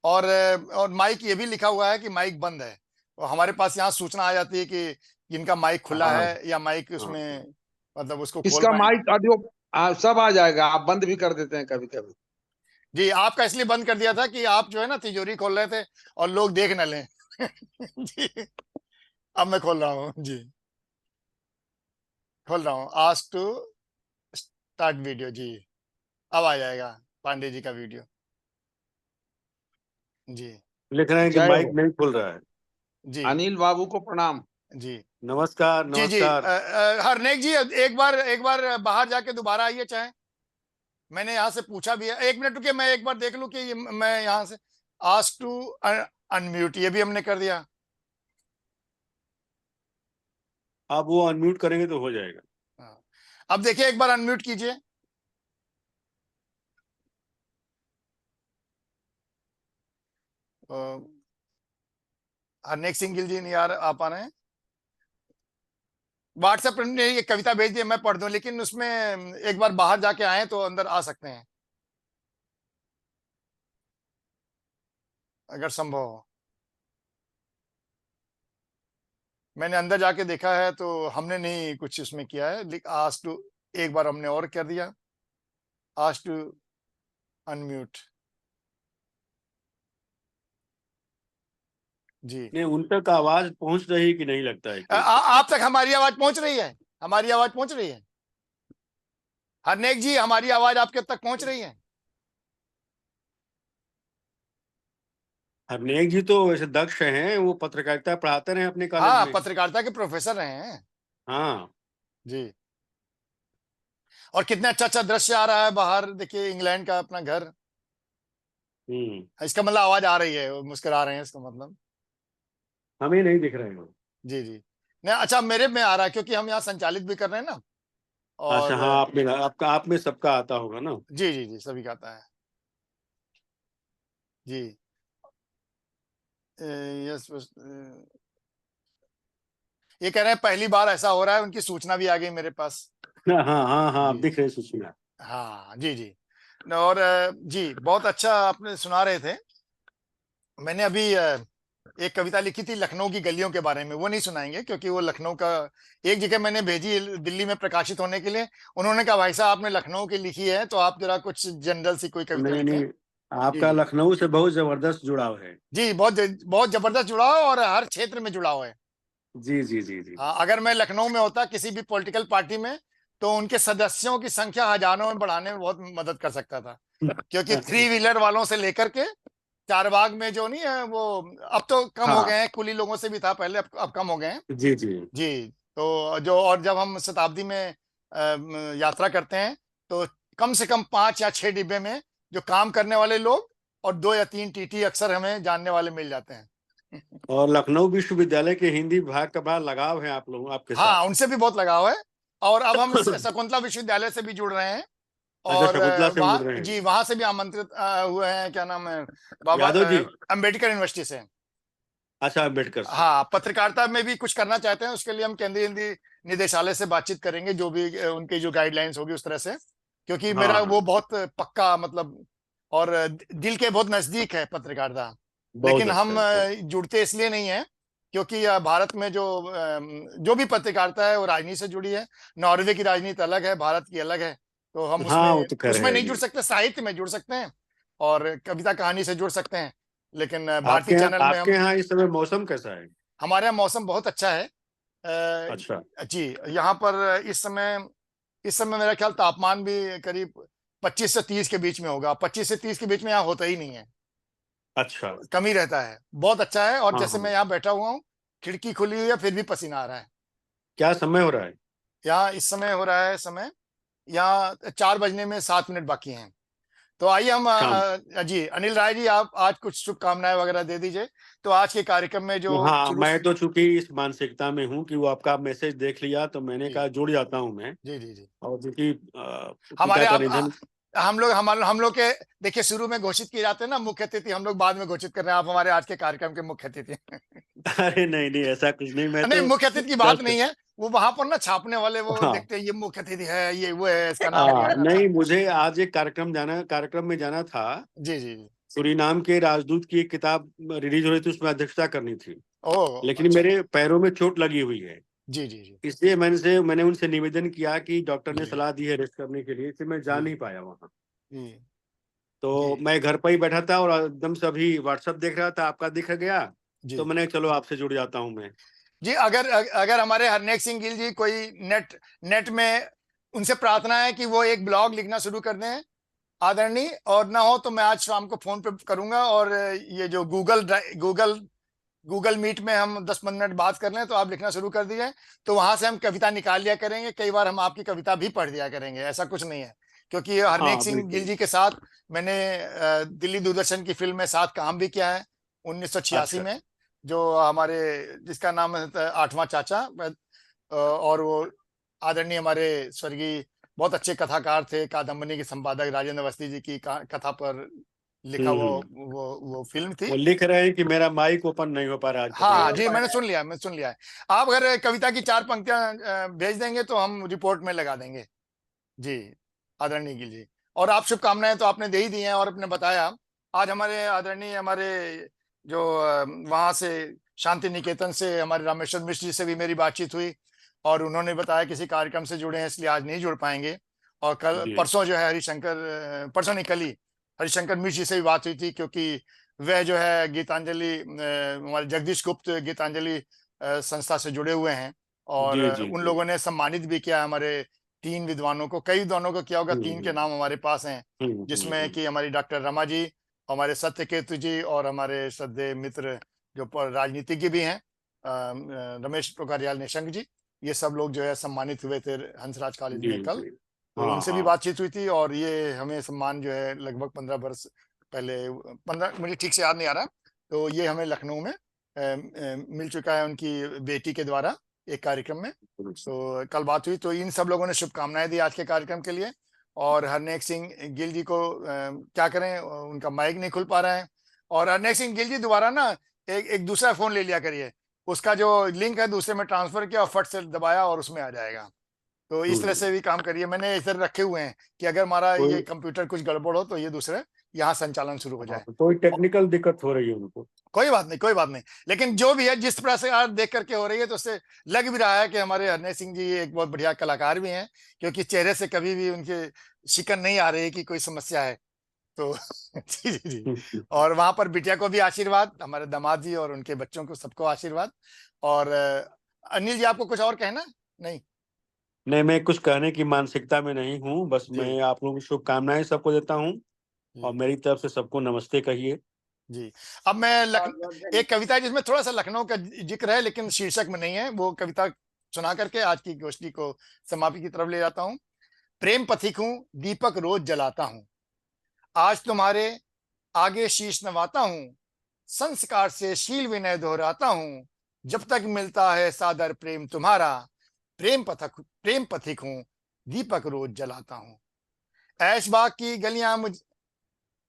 [SPEAKER 1] और माइक ये भी लिखा हुआ है कि माइक बंद है, और हमारे पास यहाँ सूचना आ जाती है कि इनका माइक खुला
[SPEAKER 13] हाँ,
[SPEAKER 1] है या माइक
[SPEAKER 13] हाँ।
[SPEAKER 1] उसमें मतलब उसको खोल
[SPEAKER 9] इसका
[SPEAKER 1] पाए।
[SPEAKER 9] माइक ऑडियो सब आ जाएगा, आप बंद भी कर देते हैं कभी कभी।
[SPEAKER 1] जी, आपका इसलिए बंद कर दिया था कि आप जो है ना तिजोरी खोल रहे थे और लोग देख न लें। जी, अब मैं खोल रहा हूँ जी, खोल रहा हूँ। Ask to start video. जी, अब आ जाएगा पांडे जी का वीडियो। जी,
[SPEAKER 13] लिख रहे हैं कि
[SPEAKER 9] जय
[SPEAKER 13] माइक
[SPEAKER 9] हो।
[SPEAKER 13] नहीं खुल रहा है।
[SPEAKER 1] जी,
[SPEAKER 9] अनिल बाबू को प्रणाम।
[SPEAKER 1] जी,
[SPEAKER 13] नमस्कार,
[SPEAKER 1] जी, जी।
[SPEAKER 13] नमस्कार।
[SPEAKER 1] हरनेक जी, एक बार बाहर जाके दोबारा आइए चाहे। मैंने यहाँ से पूछा भी है। 1 मिनट रुकिए, मैं एक बार देख लूं कि मैं यहाँ से आस्क टू अनम्यूट, ये भी हमने कर दिया।
[SPEAKER 13] आप वो अनम्यूट करेंगे तो हो जाएगा।
[SPEAKER 1] हाँ, अब देखिए, एक बार अनम्यूट कीजिए। हरनेक सिंह गिल जी नहीं आ पा रहे हैं। व्हाट्सएप पर ने ये कविता भेज दी, मैं पढ़ दूं, लेकिन उसमें एक बार बाहर जाके आए तो अंदर आ सकते हैं अगर संभव हो। मैंने अंदर जाके देखा है तो हमने नहीं कुछ इसमें किया है। आस्क टू, एक बार हमने और कर दिया, आस्क टू अनम्यूट। जी,
[SPEAKER 13] नहीं, उन तक आवाज पहुंच रही कि नहीं लगता है कि
[SPEAKER 1] आप तक हमारी आवाज पहुंच रही है? हमारी आवाज पहुंच रही है? हरनेक जी, हमारी आवाज आपके तक पहुंच रही है?
[SPEAKER 13] हरनेक जी तो वैसे दक्ष हैं, वो पत्रकारिता पढ़ाते रहे अपने कॉलेज
[SPEAKER 1] हाँ,
[SPEAKER 13] में।
[SPEAKER 1] पत्रकारिता के प्रोफेसर रहे हैं।
[SPEAKER 13] हाँ
[SPEAKER 1] जी, और कितने अच्छा अच्छा दृश्य आ रहा है बाहर, देखिए इंग्लैंड का अपना घर। इसका मतलब आवाज आ रही है, वो मुस्कुरा रहे हैं, इसका मतलब।
[SPEAKER 13] हमें नहीं दिख रहे हो।
[SPEAKER 1] जी, जी। नहीं, अच्छा, मेरे में आ रहा है क्योंकि हम यहाँ संचालित भी कर रहे हैं ना।
[SPEAKER 13] अच्छा,
[SPEAKER 1] और
[SPEAKER 13] हाँ, आप में सबका आता होगा ना।
[SPEAKER 1] जी, जी, जी, सभी का आता है। जी, यस, ये कह रहे हैं पहली बार ऐसा हो रहा है, उनकी सूचना भी आ गई मेरे पास।
[SPEAKER 13] हाँ, हाँ, हाँ,
[SPEAKER 1] जी,
[SPEAKER 13] दिख रही सूचना।
[SPEAKER 1] हाँ, जी, जी। और जी, बहुत अच्छा आपने सुना रहे थे। मैंने अभी एक कविता लिखी थी लखनऊ की गलियों के बारे में, वो नहीं सुनाएंगे क्योंकि वो लखनऊ का एक जगह मैंने भेजी दिल्ली में प्रकाशित होने के लिए। उन्होंने कहा भाई साहब, आपने लखनऊ की लिखी है तो आप जरा कुछ जनरल सी कोई कविता
[SPEAKER 13] नहीं,
[SPEAKER 1] लिखें।
[SPEAKER 13] नहीं,
[SPEAKER 1] जी,
[SPEAKER 13] आपका
[SPEAKER 1] जी,
[SPEAKER 13] लखनऊ से बहुत जबरदस्त जुड़ाव है।
[SPEAKER 1] जी, बहुत जबरदस्त जुड़ाव और हर क्षेत्र में जुड़ाव है।
[SPEAKER 13] जी, जी, जी, जी।
[SPEAKER 1] हाँ, अगर मैं लखनऊ में होता किसी भी पॉलिटिकल पार्टी में, तो उनके सदस्यों की संख्या हजारों में बढ़ाने में बहुत मदद कर सकता था, क्योंकि 3 व्हीलर वालों से लेकर के चारबाग में जो नहीं है वो, अब तो कम हो
[SPEAKER 13] हाँ,
[SPEAKER 1] गए हैं, कुली लोगों से भी था पहले, अब कम हो गए हैं।
[SPEAKER 13] जी, जी।
[SPEAKER 1] जी, तो जो, और जब हम शताब्दी में यात्रा करते हैं तो कम से कम 5 या 6 डिब्बे में जो काम करने वाले लोग और 2 या 3 टीटी अक्सर हमें जानने वाले मिल जाते हैं।
[SPEAKER 13] और लखनऊ विश्वविद्यालय के हिंदी विभाग का बड़ा लगाव है आप लोगों आपके साथ।
[SPEAKER 1] हाँ, उनसे भी बहुत लगाव है। और अब हम शकुंतला विश्वविद्यालय से भी जुड़ रहे हैं।
[SPEAKER 13] अच्छा,
[SPEAKER 1] और
[SPEAKER 13] शकुंतला से जुड़ रहे हैं।
[SPEAKER 1] जी, वहां से भी आमंत्रित हुए हैं, क्या नाम है, बाबा
[SPEAKER 13] यादव जी।
[SPEAKER 1] अंबेडकर यूनिवर्सिटी से।
[SPEAKER 13] अच्छा, अम्बेडकर से।
[SPEAKER 1] हाँ, पत्रकारिता में भी कुछ करना चाहते हैं, उसके लिए हम केंद्रीय हिंदी निदेशालय से बातचीत करेंगे, जो भी उनकी जो गाइडलाइंस होगी उस तरह से, क्योंकि
[SPEAKER 13] हाँ,
[SPEAKER 1] मेरा
[SPEAKER 13] हाँ,
[SPEAKER 1] वो बहुत पक्का मतलब और दिल के बहुत नजदीक है पत्रकारिता।
[SPEAKER 13] बहुत
[SPEAKER 1] लेकिन हम
[SPEAKER 13] अच्छा।
[SPEAKER 1] जुड़ते इसलिए नहीं है क्योंकि भारत में जो भी पत्रकारिता है वो राजनीति से जुड़ी है। नॉर्वे की राजनीति अलग है, भारत की अलग है, तो हम
[SPEAKER 13] हाँ, वो
[SPEAKER 1] उसमें
[SPEAKER 13] तो खैर
[SPEAKER 1] उसमें
[SPEAKER 13] है
[SPEAKER 1] नहीं
[SPEAKER 13] ही।
[SPEAKER 1] जुड़ सकते। साहित्य में जुड़ सकते हैं और कविता कहानी से जुड़ सकते हैं, लेकिन भारतीय
[SPEAKER 13] आपके
[SPEAKER 1] चैनल में
[SPEAKER 13] आपके
[SPEAKER 1] हम,
[SPEAKER 13] यहाँ इस समय मौसम कैसा है?
[SPEAKER 1] हमारे यहाँ मौसम बहुत अच्छा है।
[SPEAKER 13] अच्छा।
[SPEAKER 1] जी, यहाँ पर इस समय मेरा ख्याल तापमान भी करीब 25 से 30 के बीच में होगा। 25 से 30 के बीच में यहाँ होता ही नहीं है,
[SPEAKER 13] अच्छा।
[SPEAKER 1] कम ही रहता है। बहुत अच्छा है। और
[SPEAKER 13] हाँ,
[SPEAKER 1] जैसे
[SPEAKER 13] हाँ।
[SPEAKER 1] मैं यहाँ बैठा हुआ हूँ, खिड़की खुली हुई है, फिर भी पसीना आ रहा है।
[SPEAKER 13] क्या समय हो रहा है?
[SPEAKER 1] यहाँ इस समय हो रहा है समय, यहाँ 4 बजने में 7 मिनट बाकी हैं। तो आइए हम
[SPEAKER 13] शाम।
[SPEAKER 1] जी, अनिल राय जी, आप आज कुछ शुभकामनाएं वगैरह दे दीजिए। तो आज के कार्यक्रम में जो
[SPEAKER 13] हाँ,
[SPEAKER 1] शुरू,
[SPEAKER 13] मैं तो चूंकि इस मानसिकता में हूँ कि वो आपका मैसेज देख लिया तो मैंने
[SPEAKER 1] जी,
[SPEAKER 13] कहा जुड़ जाता हूँ मैं।
[SPEAKER 1] जी, जी, जी,
[SPEAKER 13] और क्योंकि
[SPEAKER 1] हमारे
[SPEAKER 13] पिता का
[SPEAKER 1] आप
[SPEAKER 13] निधन।
[SPEAKER 1] हम लोग के देखिए शुरू में घोषित किए जाते हैं ना मुख्य अतिथि, हम लोग बाद में घोषित कर रहे हैं, आप हमारे आज के कार्यक्रम के मुख्य अतिथि।
[SPEAKER 13] अरे नहीं नहीं, ऐसा कुछ नहीं, मैं
[SPEAKER 1] नहीं,
[SPEAKER 13] तो
[SPEAKER 1] मुख्य अतिथि की बात
[SPEAKER 13] just-
[SPEAKER 1] नहीं है, वो वहां पर ना छापने वाले वो
[SPEAKER 13] हाँ
[SPEAKER 1] देखते हैं ये मुख्य अतिथि है, ये वो है, इसका नाम फलाना था।
[SPEAKER 13] नहीं, मुझे आज एक कार्यक्रम में जाना था।
[SPEAKER 1] जी जी जी।
[SPEAKER 13] सूरीनाम के राजदूत की एक किताब रिलीज हो रही थी, उसमें अध्यक्षता करनी थी,
[SPEAKER 1] ओह
[SPEAKER 13] लेकिन
[SPEAKER 1] अच्छा।
[SPEAKER 13] मेरे पैरों में चोट लगी हुई है,
[SPEAKER 1] जी जी जी
[SPEAKER 13] इसलिए मैंने उनसे निवेदन किया कि डॉक्टर ने
[SPEAKER 1] जी
[SPEAKER 13] सलाह दी है रेस्ट करने के लिए, इसलिए मैं जा
[SPEAKER 1] जी
[SPEAKER 13] नहीं पाया वहां।
[SPEAKER 1] जी
[SPEAKER 13] तो
[SPEAKER 1] जी
[SPEAKER 13] मैं घर पर ही बैठा था और एकदम से अभी व्हाट्सएप देख रहा था, आपका दिख गया,
[SPEAKER 1] जी
[SPEAKER 13] तो मैंने चलो आपसे जुड़ जाता हूँ मैं।
[SPEAKER 1] जी। अगर हमारे हरनेक सिंह गिल जी कोई नेट में, उनसे प्रार्थना है कि वो एक ब्लॉग लिखना शुरू कर दें आदरणीय, और ना हो तो मैं आज शाम को फोन पे करूंगा, और ये जो गूगल मीट में हम 10-15 मिनट बात कर लें, तो आप लिखना शुरू कर दीजिए, तो वहां से हम कविता निकाल लिया करेंगे, कई बार हम आपकी कविता भी पढ़ दिया करेंगे, ऐसा कुछ नहीं है। क्योंकि हरनेक
[SPEAKER 13] हाँ
[SPEAKER 1] सिंह गिल
[SPEAKER 13] बिल्कुल।
[SPEAKER 1] जी के साथ मैंने दिल्ली दूरदर्शन की फिल्म में साथ काम भी किया है 1986
[SPEAKER 13] अच्छा
[SPEAKER 1] में, जो हमारे जिसका नाम है आठवां चाचा, और वो आदरणीय हमारे स्वर्गीय बहुत अच्छे कथाकार थे, कादम्बनी के संपादक राजेंद्र अवस्थी जी की कथा पर लिखा वो फिल्म थी।
[SPEAKER 13] वो लिख रहे हैं कि मेरा माइक ओपन नहीं हो पा रहा आज,
[SPEAKER 1] हाँ
[SPEAKER 13] पता
[SPEAKER 1] हाँ
[SPEAKER 13] नहीं।
[SPEAKER 1] जी, मैंने सुन लिया है। आप अगर कविता की 4 पंक्तियां भेज देंगे तो हम रिपोर्ट में लगा देंगे जी आदरणीय गिल जी। और आप शुभकामनाएं तो आपने दे ही दी हैं, और अपने बताया आज हमारे जो वहां से शांति निकेतन से हमारे रामेश्वर मिश्र जी से भी मेरी बातचीत हुई, और उन्होंने बताया किसी कार्यक्रम से जुड़े हैं इसलिए आज नहीं जुड़ पाएंगे, और कल
[SPEAKER 13] जी
[SPEAKER 1] परसों जो है परसों नहीं कल ही हरिशंकर मिश्र जी से भी बात हुई थी, क्योंकि वह जो है गीतांजलि हमारे जगदीश गुप्त गीतांजलि संस्था से जुड़े हुए हैं, और
[SPEAKER 13] जी जी
[SPEAKER 1] उन
[SPEAKER 13] जी।
[SPEAKER 1] लोगों ने सम्मानित भी किया हमारे 3 विद्वानों को, कई विद्वानों को किया होगा, 3 के नाम हमारे पास हैं, जिसमें कि हमारी डॉक्टर रमा जी, हमारे सत्यकेतु जी, और हमारे श्रद्धेय मित्र जो राजनीतिज्ञ भी हैं रमेश पोखरियाल निशंक जी, ये सब लोग जो है सम्मानित हुए थे हंसराज कॉलेज
[SPEAKER 13] जी
[SPEAKER 1] में कल।
[SPEAKER 13] जी।
[SPEAKER 1] तो
[SPEAKER 13] हाँ
[SPEAKER 1] उनसे भी
[SPEAKER 13] हाँ
[SPEAKER 1] बातचीत हुई थी, और ये हमें सम्मान जो है लगभग 15 वर्ष पहले, 15 मुझे ठीक से याद नहीं आ रहा, तो ये हमें लखनऊ में मिल चुका है उनकी बेटी के द्वारा एक कार्यक्रम में। तो कल बात हुई, तो इन सब लोगों ने शुभकामनाएं दी आज के कार्यक्रम के लिए। और हरनेक सिंह गिल जी को क्या करें, उनका माइक नहीं खुल पा रहा है, और हरनेक सिंह गिल जी दोबारा ना एक दूसरा फोन ले लिया करिए, उसका जो लिंक है दूसरे में ट्रांसफर किया और फट से दबाया और उसमें आ जाएगा। तो इस तरह से भी काम करिए, मैंने इधर रखे हुए हैं कि अगर हमारा ये कंप्यूटर कुछ गड़बड़ हो तो ये दूसरे यहाँ संचालन शुरू हो जाए।
[SPEAKER 13] कोई टेक्निकल दिक्कत हो रही है उनको,
[SPEAKER 1] कोई बात नहीं, लेकिन जो भी है जिस प्रकार से आज देख करके हो रही है, तो उससे लग भी रहा है कि हमारे हरनेक सिंह जी एक बहुत बढ़िया कलाकार भी हैं, क्योंकि चेहरे से कभी भी उनके शिकन नहीं आ रही कि कोई समस्या है। तो जी जी जी। और वहां पर बिटिया को भी आशीर्वाद, हमारे दामाद जी और उनके बच्चों को सबको आशीर्वाद। और अनिल जी आपको कुछ और कहना? नहीं
[SPEAKER 13] नहीं, मैं कुछ कहने की मानसिकता में नहीं हूँ, बस मैं आप लोगों को शुभकामनाएं सबको देता हूँ, और मेरी तरफ से सबको नमस्ते कहिए
[SPEAKER 1] जी। अब मैं एक कविता है जिसमें थोड़ा सा लखनऊ का जिक्र है, लेकिन शीर्षक में नहीं है, वो कविता सुना करके आज की गोष्ठी को समाप्ति की तरफ ले जाता हूँ। प्रेम पथिक हूँ, दीपक रोज जलाता हूँ, आज तुम्हारे आगे शीश नवाता हूँ, संस्कार से शील विनय दोहराता हूँ, जब तक मिलता है सादर प्रेम तुम्हारा, प्रेम पथिक हूँ, दीपक रोज जलाता हूँ। ऐशबाग की गलियां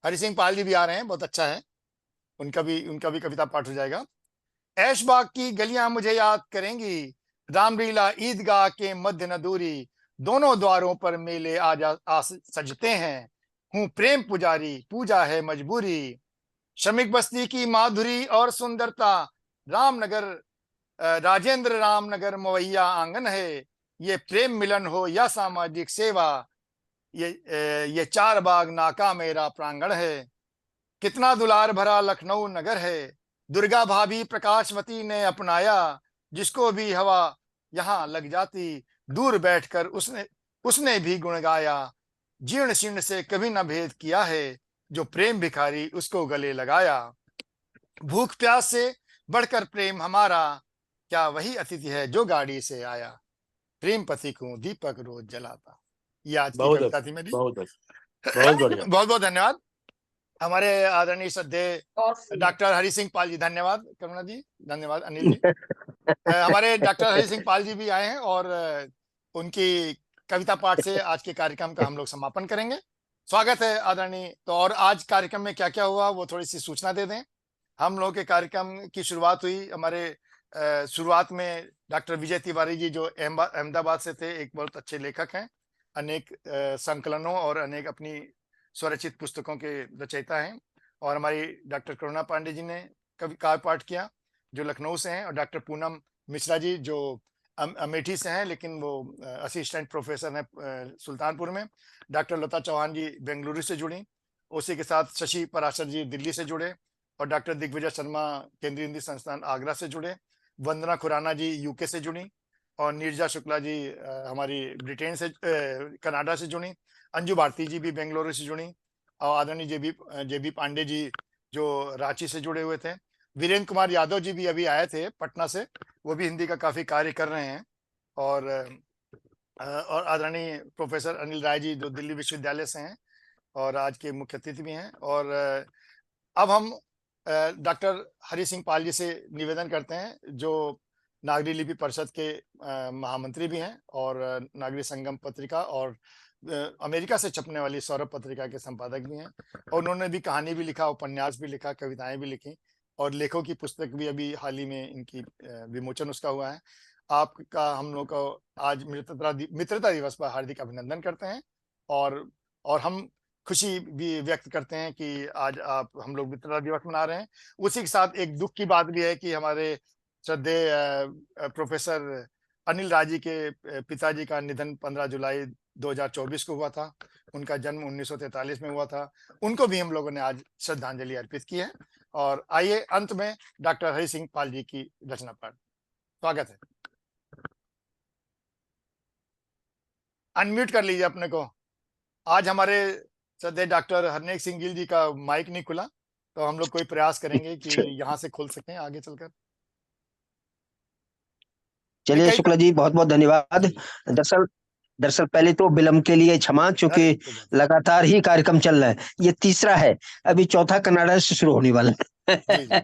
[SPEAKER 1] हरि सिंह पाल जी भी आ रहे हैं, बहुत अच्छा है, उनका भी कविता पाठ हो जाएगा। ऐशबाग की गलियां मुझे याद करेंगी, रामलीला ईदगाह के मध्य न दूरी, दोनों द्वारों पर मेले आ सजते हैं, हूँ प्रेम पुजारी, पूजा है मजबूरी, श्रमिक बस्ती की माधुरी और सुंदरता, रामनगर राजेंद्र रामनगर मवैया आंगन है, ये प्रेम मिलन हो या सामाजिक सेवा, ये 4 बाग नाका मेरा प्रांगण है, कितना दुलार भरा लखनऊ नगर है, दुर्गा भाभी प्रकाशवती ने अपनाया, जिसको भी हवा यहाँ लग जाती, दूर बैठकर उसने भी गुण गाया, जीर्ण शीर्ण से कभी न भेद किया है, जो प्रेम भिखारी उसको गले लगाया, भूख प्यास से बढ़कर प्रेम हमारा, क्या वही अतिथि है जो गाड़ी से आया, प्रेम पथिक हूँ, दीपक रोज जलाता। ये आज की कविता थी मेरी।
[SPEAKER 13] बहुत बढ़िया।
[SPEAKER 1] बहुत बहुत धन्यवाद हमारे आदरणीय श्रद्धेय डॉक्टर हरि सिंह पाल जी, धन्यवाद करुणा जी, धन्यवाद अनिल जी। हमारे डॉक्टर हरि सिंह पाल जी भी आए हैं, और उनकी कविता पाठ से आज के कार्यक्रम का हम लोग समापन करेंगे। स्वागत है आदरणीय। तो और आज कार्यक्रम में क्या क्या हुआ वो थोड़ी सी सूचना दे दें। हम लोग के कार्यक्रम की शुरुआत हुई, हमारे शुरुआत में डॉक्टर विजय तिवारी जी जो अहमदाबाद से थे, एक बहुत अच्छे लेखक हैं, अनेक संकलनों और अनेक अपनी स्वरचित पुस्तकों के रचयिता हैं। और हमारी डॉक्टर करुणा पांडे जी ने काव्य पाठ किया जो लखनऊ से हैं, और डॉक्टर पूनम मिश्रा जी जो अमेठी से हैं लेकिन वो असिस्टेंट प्रोफेसर हैं सुल्तानपुर में। डॉक्टर लता चौहान जी बेंगलुरु से जुड़ी, उसी के साथ शशि पराशर जी दिल्ली से जुड़े, और डॉक्टर दिग्विजय शर्मा केंद्रीय हिंदी संस्थान आगरा से जुड़े। वंदना खुराना जी यूके से जुड़ी, और नीरजा शुक्ला जी हमारी ब्रिटेन से कनाडा से जुड़ी। अंजू भारती जी भी बेंगलुरु से जुड़ी, और आदरणीय जेबी पांडे जी जो रांची से जुड़े हुए थे। वीरेंद्र कुमार यादव जी भी अभी आए थे पटना से, वो भी हिंदी का काफी कार्य कर रहे हैं। और आदरणीय प्रोफेसर अनिल राय जी जो दिल्ली विश्वविद्यालय से हैं और आज के मुख्य अतिथि भी हैं। और अब हम डॉक्टर हरि सिंह पाल जी से निवेदन करते हैं जो नागरी लिपि परिषद के महामंत्री भी हैं और नागरी संगम पत्रिका और अमेरिका से छपने वाली सौरभ पत्रिका के संपादक भी हैं। और उन्होंने भी कहानी भी लिखा, उपन्यास भी लिखा, कविताएं भी लिखी, और लेखों की पुस्तक भी अभी हाल ही में इनकी विमोचन उसका हुआ है। आपका हम लोग को आज मित्रता दिवस पर हार्दिक अभिनंदन करते हैं, और हम खुशी भी व्यक्त करते हैं कि आज आप हम लोग मित्रता दिवस मना रहे हैं। उसी के साथ एक दुख की बात भी है कि हमारे श्रद्धेय प्रोफेसर अनिल राय जी के पिताजी का निधन 15 जुलाई 2024 को हुआ था। उनका जन्म 1943 में हुआ था। उनको भी हम लोगों ने आज श्रद्धांजलि अर्पित की है। और आइए अंत में डॉक्टर हरि सिंह पाल जी की रचना पाठ। स्वागत है। अनम्यूट कर लीजिए अपने को। आज हमारे श्रद्धेय डॉक्टर हरनेक सिंह गिल जी का माइक नहीं खुला, तो हम लोग कोई प्रयास करेंगे कि यहाँ से खुल सकें आगे चलकर।
[SPEAKER 14] चलिए शुक्ला जी, बहुत बहुत धन्यवाद। दरअसल पहले तो विलंब के लिए क्षमा, चूंकि लगातार ही कार्यक्रम चल रहा है। ये तीसरा है, अभी चौथा कनाडा से शुरू होने वाला है।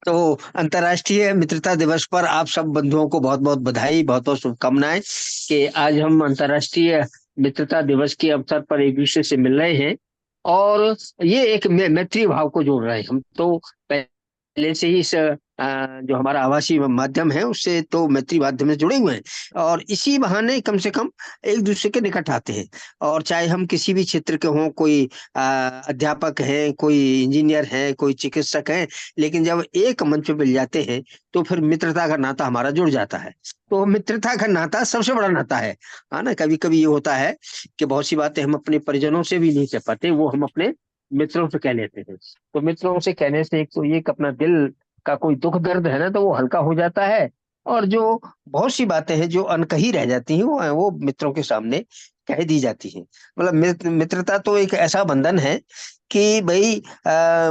[SPEAKER 14] तो अंतर्राष्ट्रीय मित्रता दिवस पर आप सब बंधुओं को बहुत बहुत बधाई, बहुत बहुत शुभकामनाएं कि आज हम अंतर्राष्ट्रीय मित्रता दिवस के अवसर पर एक दूसरे से मिल रहे हैं और ये एक मैत्री भाव को जोड़ रहे हैं। हम तो पहले से ही इस जो हमारा आवासीय माध्यम है उससे तो मैत्री माध्यम में जुड़े हुए हैं और इसी बहाने कम से कम एक दूसरे के निकट आते हैं। और चाहे हम किसी भी क्षेत्र के हों, कोई अध्यापक हैं, कोई इंजीनियर हैं, कोई चिकित्सक हैं, लेकिन जब एक मंच पर मिल जाते हैं तो फिर मित्रता का नाता हमारा जुड़ जाता है। तो मित्रता का नाता सबसे बड़ा नाता है ना। कभी कभी ये होता है कि बहुत सी बातें हम अपने परिजनों से भी नहीं कह पाते, वो हम अपने मित्रों से कह लेते हैं। तो मित्रों से कहने से एक तो ये अपना दिल का कोई दुख दर्द है ना, तो वो हल्का हो जाता है, और जो बहुत सी बातें हैं जो अनकही रह जाती हैं वो मित्रों के सामने कह दी जाती हैं। मतलब मित्रता तो एक ऐसा बंधन है कि भाई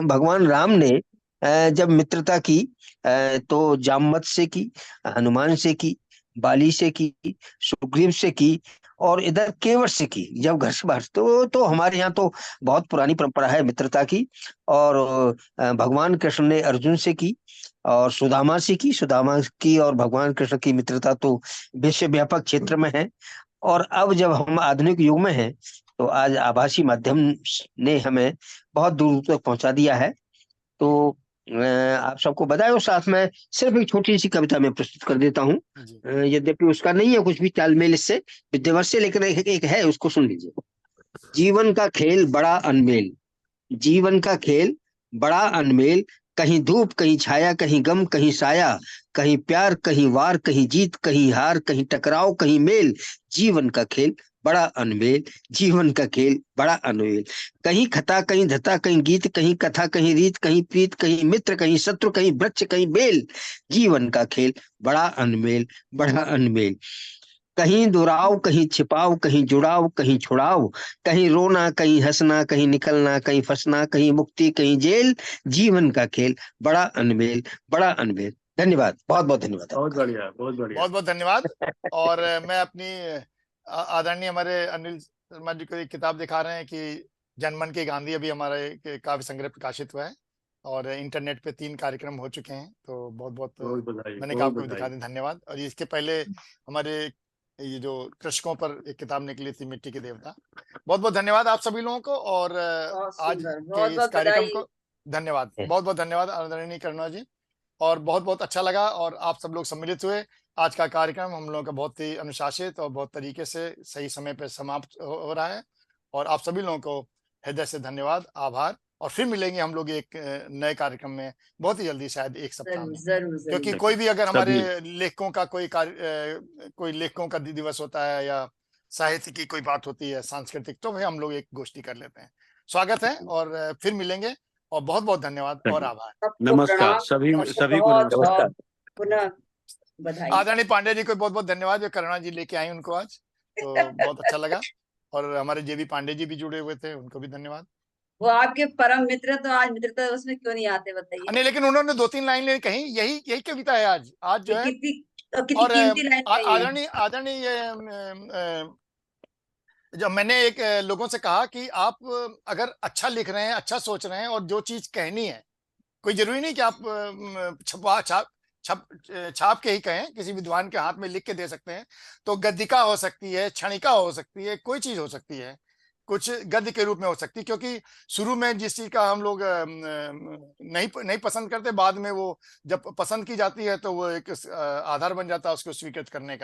[SPEAKER 14] भगवान राम ने जब मित्रता की तो जामवंत से की, हनुमान से की, बाली से की, सुग्रीव से की, और इधर केवट से की। जब घर से बाहर तो हमारे यहाँ तो बहुत पुरानी परंपरा है मित्रता की। और भगवान कृष्ण ने अर्जुन से की और सुदामा से की। सुदामा की और भगवान कृष्ण की मित्रता तो विश्व व्यापक क्षेत्र में है। और अब जब हम आधुनिक युग में हैं तो आज आभासी माध्यम ने हमें बहुत दूर तक पहुंचा दिया है। तो आप सबको बधाई। और साथ में सिर्फ एक छोटी सी कविता मैं प्रस्तुत कर देता हूँ, यद्यपि उसका नहीं है कुछ भी तालमेल इससे विद्यावर्ष से, लेकिन एक है, उसको सुन लीजिए। जीवन का खेल बड़ा अनमेल, जीवन का खेल बड़ा अनमेल, कहीं धूप कहीं छाया, कहीं गम कहीं साया, कहीं प्यार कहीं वार, कहीं जीत कहीं हार, कहीं टकराव कहीं मेल। जीवन का खेल बड़ा अनमेल, जीवन का खेल बड़ा अनमेल, कहीं खता कहीं धता, कहीं गीत कहीं कथा, कहीं रीत कहीं प्रीत, कहीं मित्र कहीं शत्रु, कहीं वृक्ष कहीं बेल। जीवन का खेल बड़ा अनमेल, बड़ा अनमेल, कहीं दुराव कहीं छिपाव, कहीं जुड़ाव कहीं छुड़ाव, कहीं रोना कहीं हंसना, कहीं निकलना कहीं फंसना, कहीं मुक्ति कहीं जेल। जीवन का खेल बड़ा अनमेल, बड़ा अनमेल। धन्यवाद, बहुत बहुत धन्यवाद।
[SPEAKER 13] बहुत बढ़िया, बहुत बढ़िया,
[SPEAKER 1] बहुत बहुत धन्यवाद। और मैं अपनी आदरणीय हमारे अनिल शर्मा जी को एक किताब दिखा रहे हैं कि जनमन के गांधी अभी हमारे काव्य संग्रह प्रकाशित हुआ है और इंटरनेट पे 3 कार्यक्रम हो चुके हैं। तो बहुत बहुत मैंने कहा आपको दिखा दें, धन्यवाद। और इसके पहले हमारे ये जो कृषकों पर एक किताब निकली थी, मिट्टी के देवता। बहुत बहुत धन्यवाद आप सभी लोगों को, और आज के इस कार्यक्रम को धन्यवाद, बहुत बहुत धन्यवाद आदरणीय करुणा जी, और बहुत बहुत अच्छा लगा, और आप सब लोग सम्मिलित हुए। आज का कार्यक्रम हम लोगों का बहुत ही अनुशासित और बहुत तरीके से सही समय पर समाप्त हो रहा है, और आप सभी लोगों को हृदय से धन्यवाद, आभार, और फिर मिलेंगे हम लोग एक नए कार्यक्रम में बहुत ही जल्दी, शायद एक सप्ताह में। क्योंकि कोई भी अगर हमारे लेखकों का कोई लेखकों का दिवस होता है या साहित्य की कोई बात होती है सांस्कृतिक, तो भाई हम लोग एक गोष्ठी कर लेते हैं। स्वागत है, और फिर मिलेंगे, और बहुत बहुत धन्यवाद और आभार।
[SPEAKER 13] नमस्कार सभी को नमस्कार।
[SPEAKER 10] पुनः बधाई।
[SPEAKER 1] आदरणीय पांडे जी को बहुत बहुत धन्यवाद, जो करुणा जी लेके आई उनको आज, तो बहुत अच्छा लगा। और हमारे जेबी पांडे जी भी जुड़े हुए थे, उनको भी धन्यवाद।
[SPEAKER 10] वो आपके परम मित्र, तो आज मित्रता दिवस में क्यों नहीं आते बताइए?
[SPEAKER 1] नहीं, लेकिन उन्होंने 2-3 लाइन कही, यही कविता है आज जो है।
[SPEAKER 10] कितनी कीमती लाइन
[SPEAKER 1] आदरणीय जब मैंने एक लोगों से कहा कि आप अगर अच्छा लिख रहे हैं, अच्छा सोच रहे हैं, और जो चीज कहनी है, कोई जरूरी नहीं कि आप छाप के ही कहें, किसी विद्वान के हाथ में लिख के दे सकते हैं। तो गद्यिका हो सकती है, क्षणिका हो सकती है, कोई चीज हो सकती है, कुछ गद्य के रूप में हो सकती है, क्योंकि शुरू में जिस चीज का हम लोग नहीं पसंद करते, बाद में वो जब पसंद की जाती है तो वो एक आधार बन जाता है उसको स्वीकृत करने का।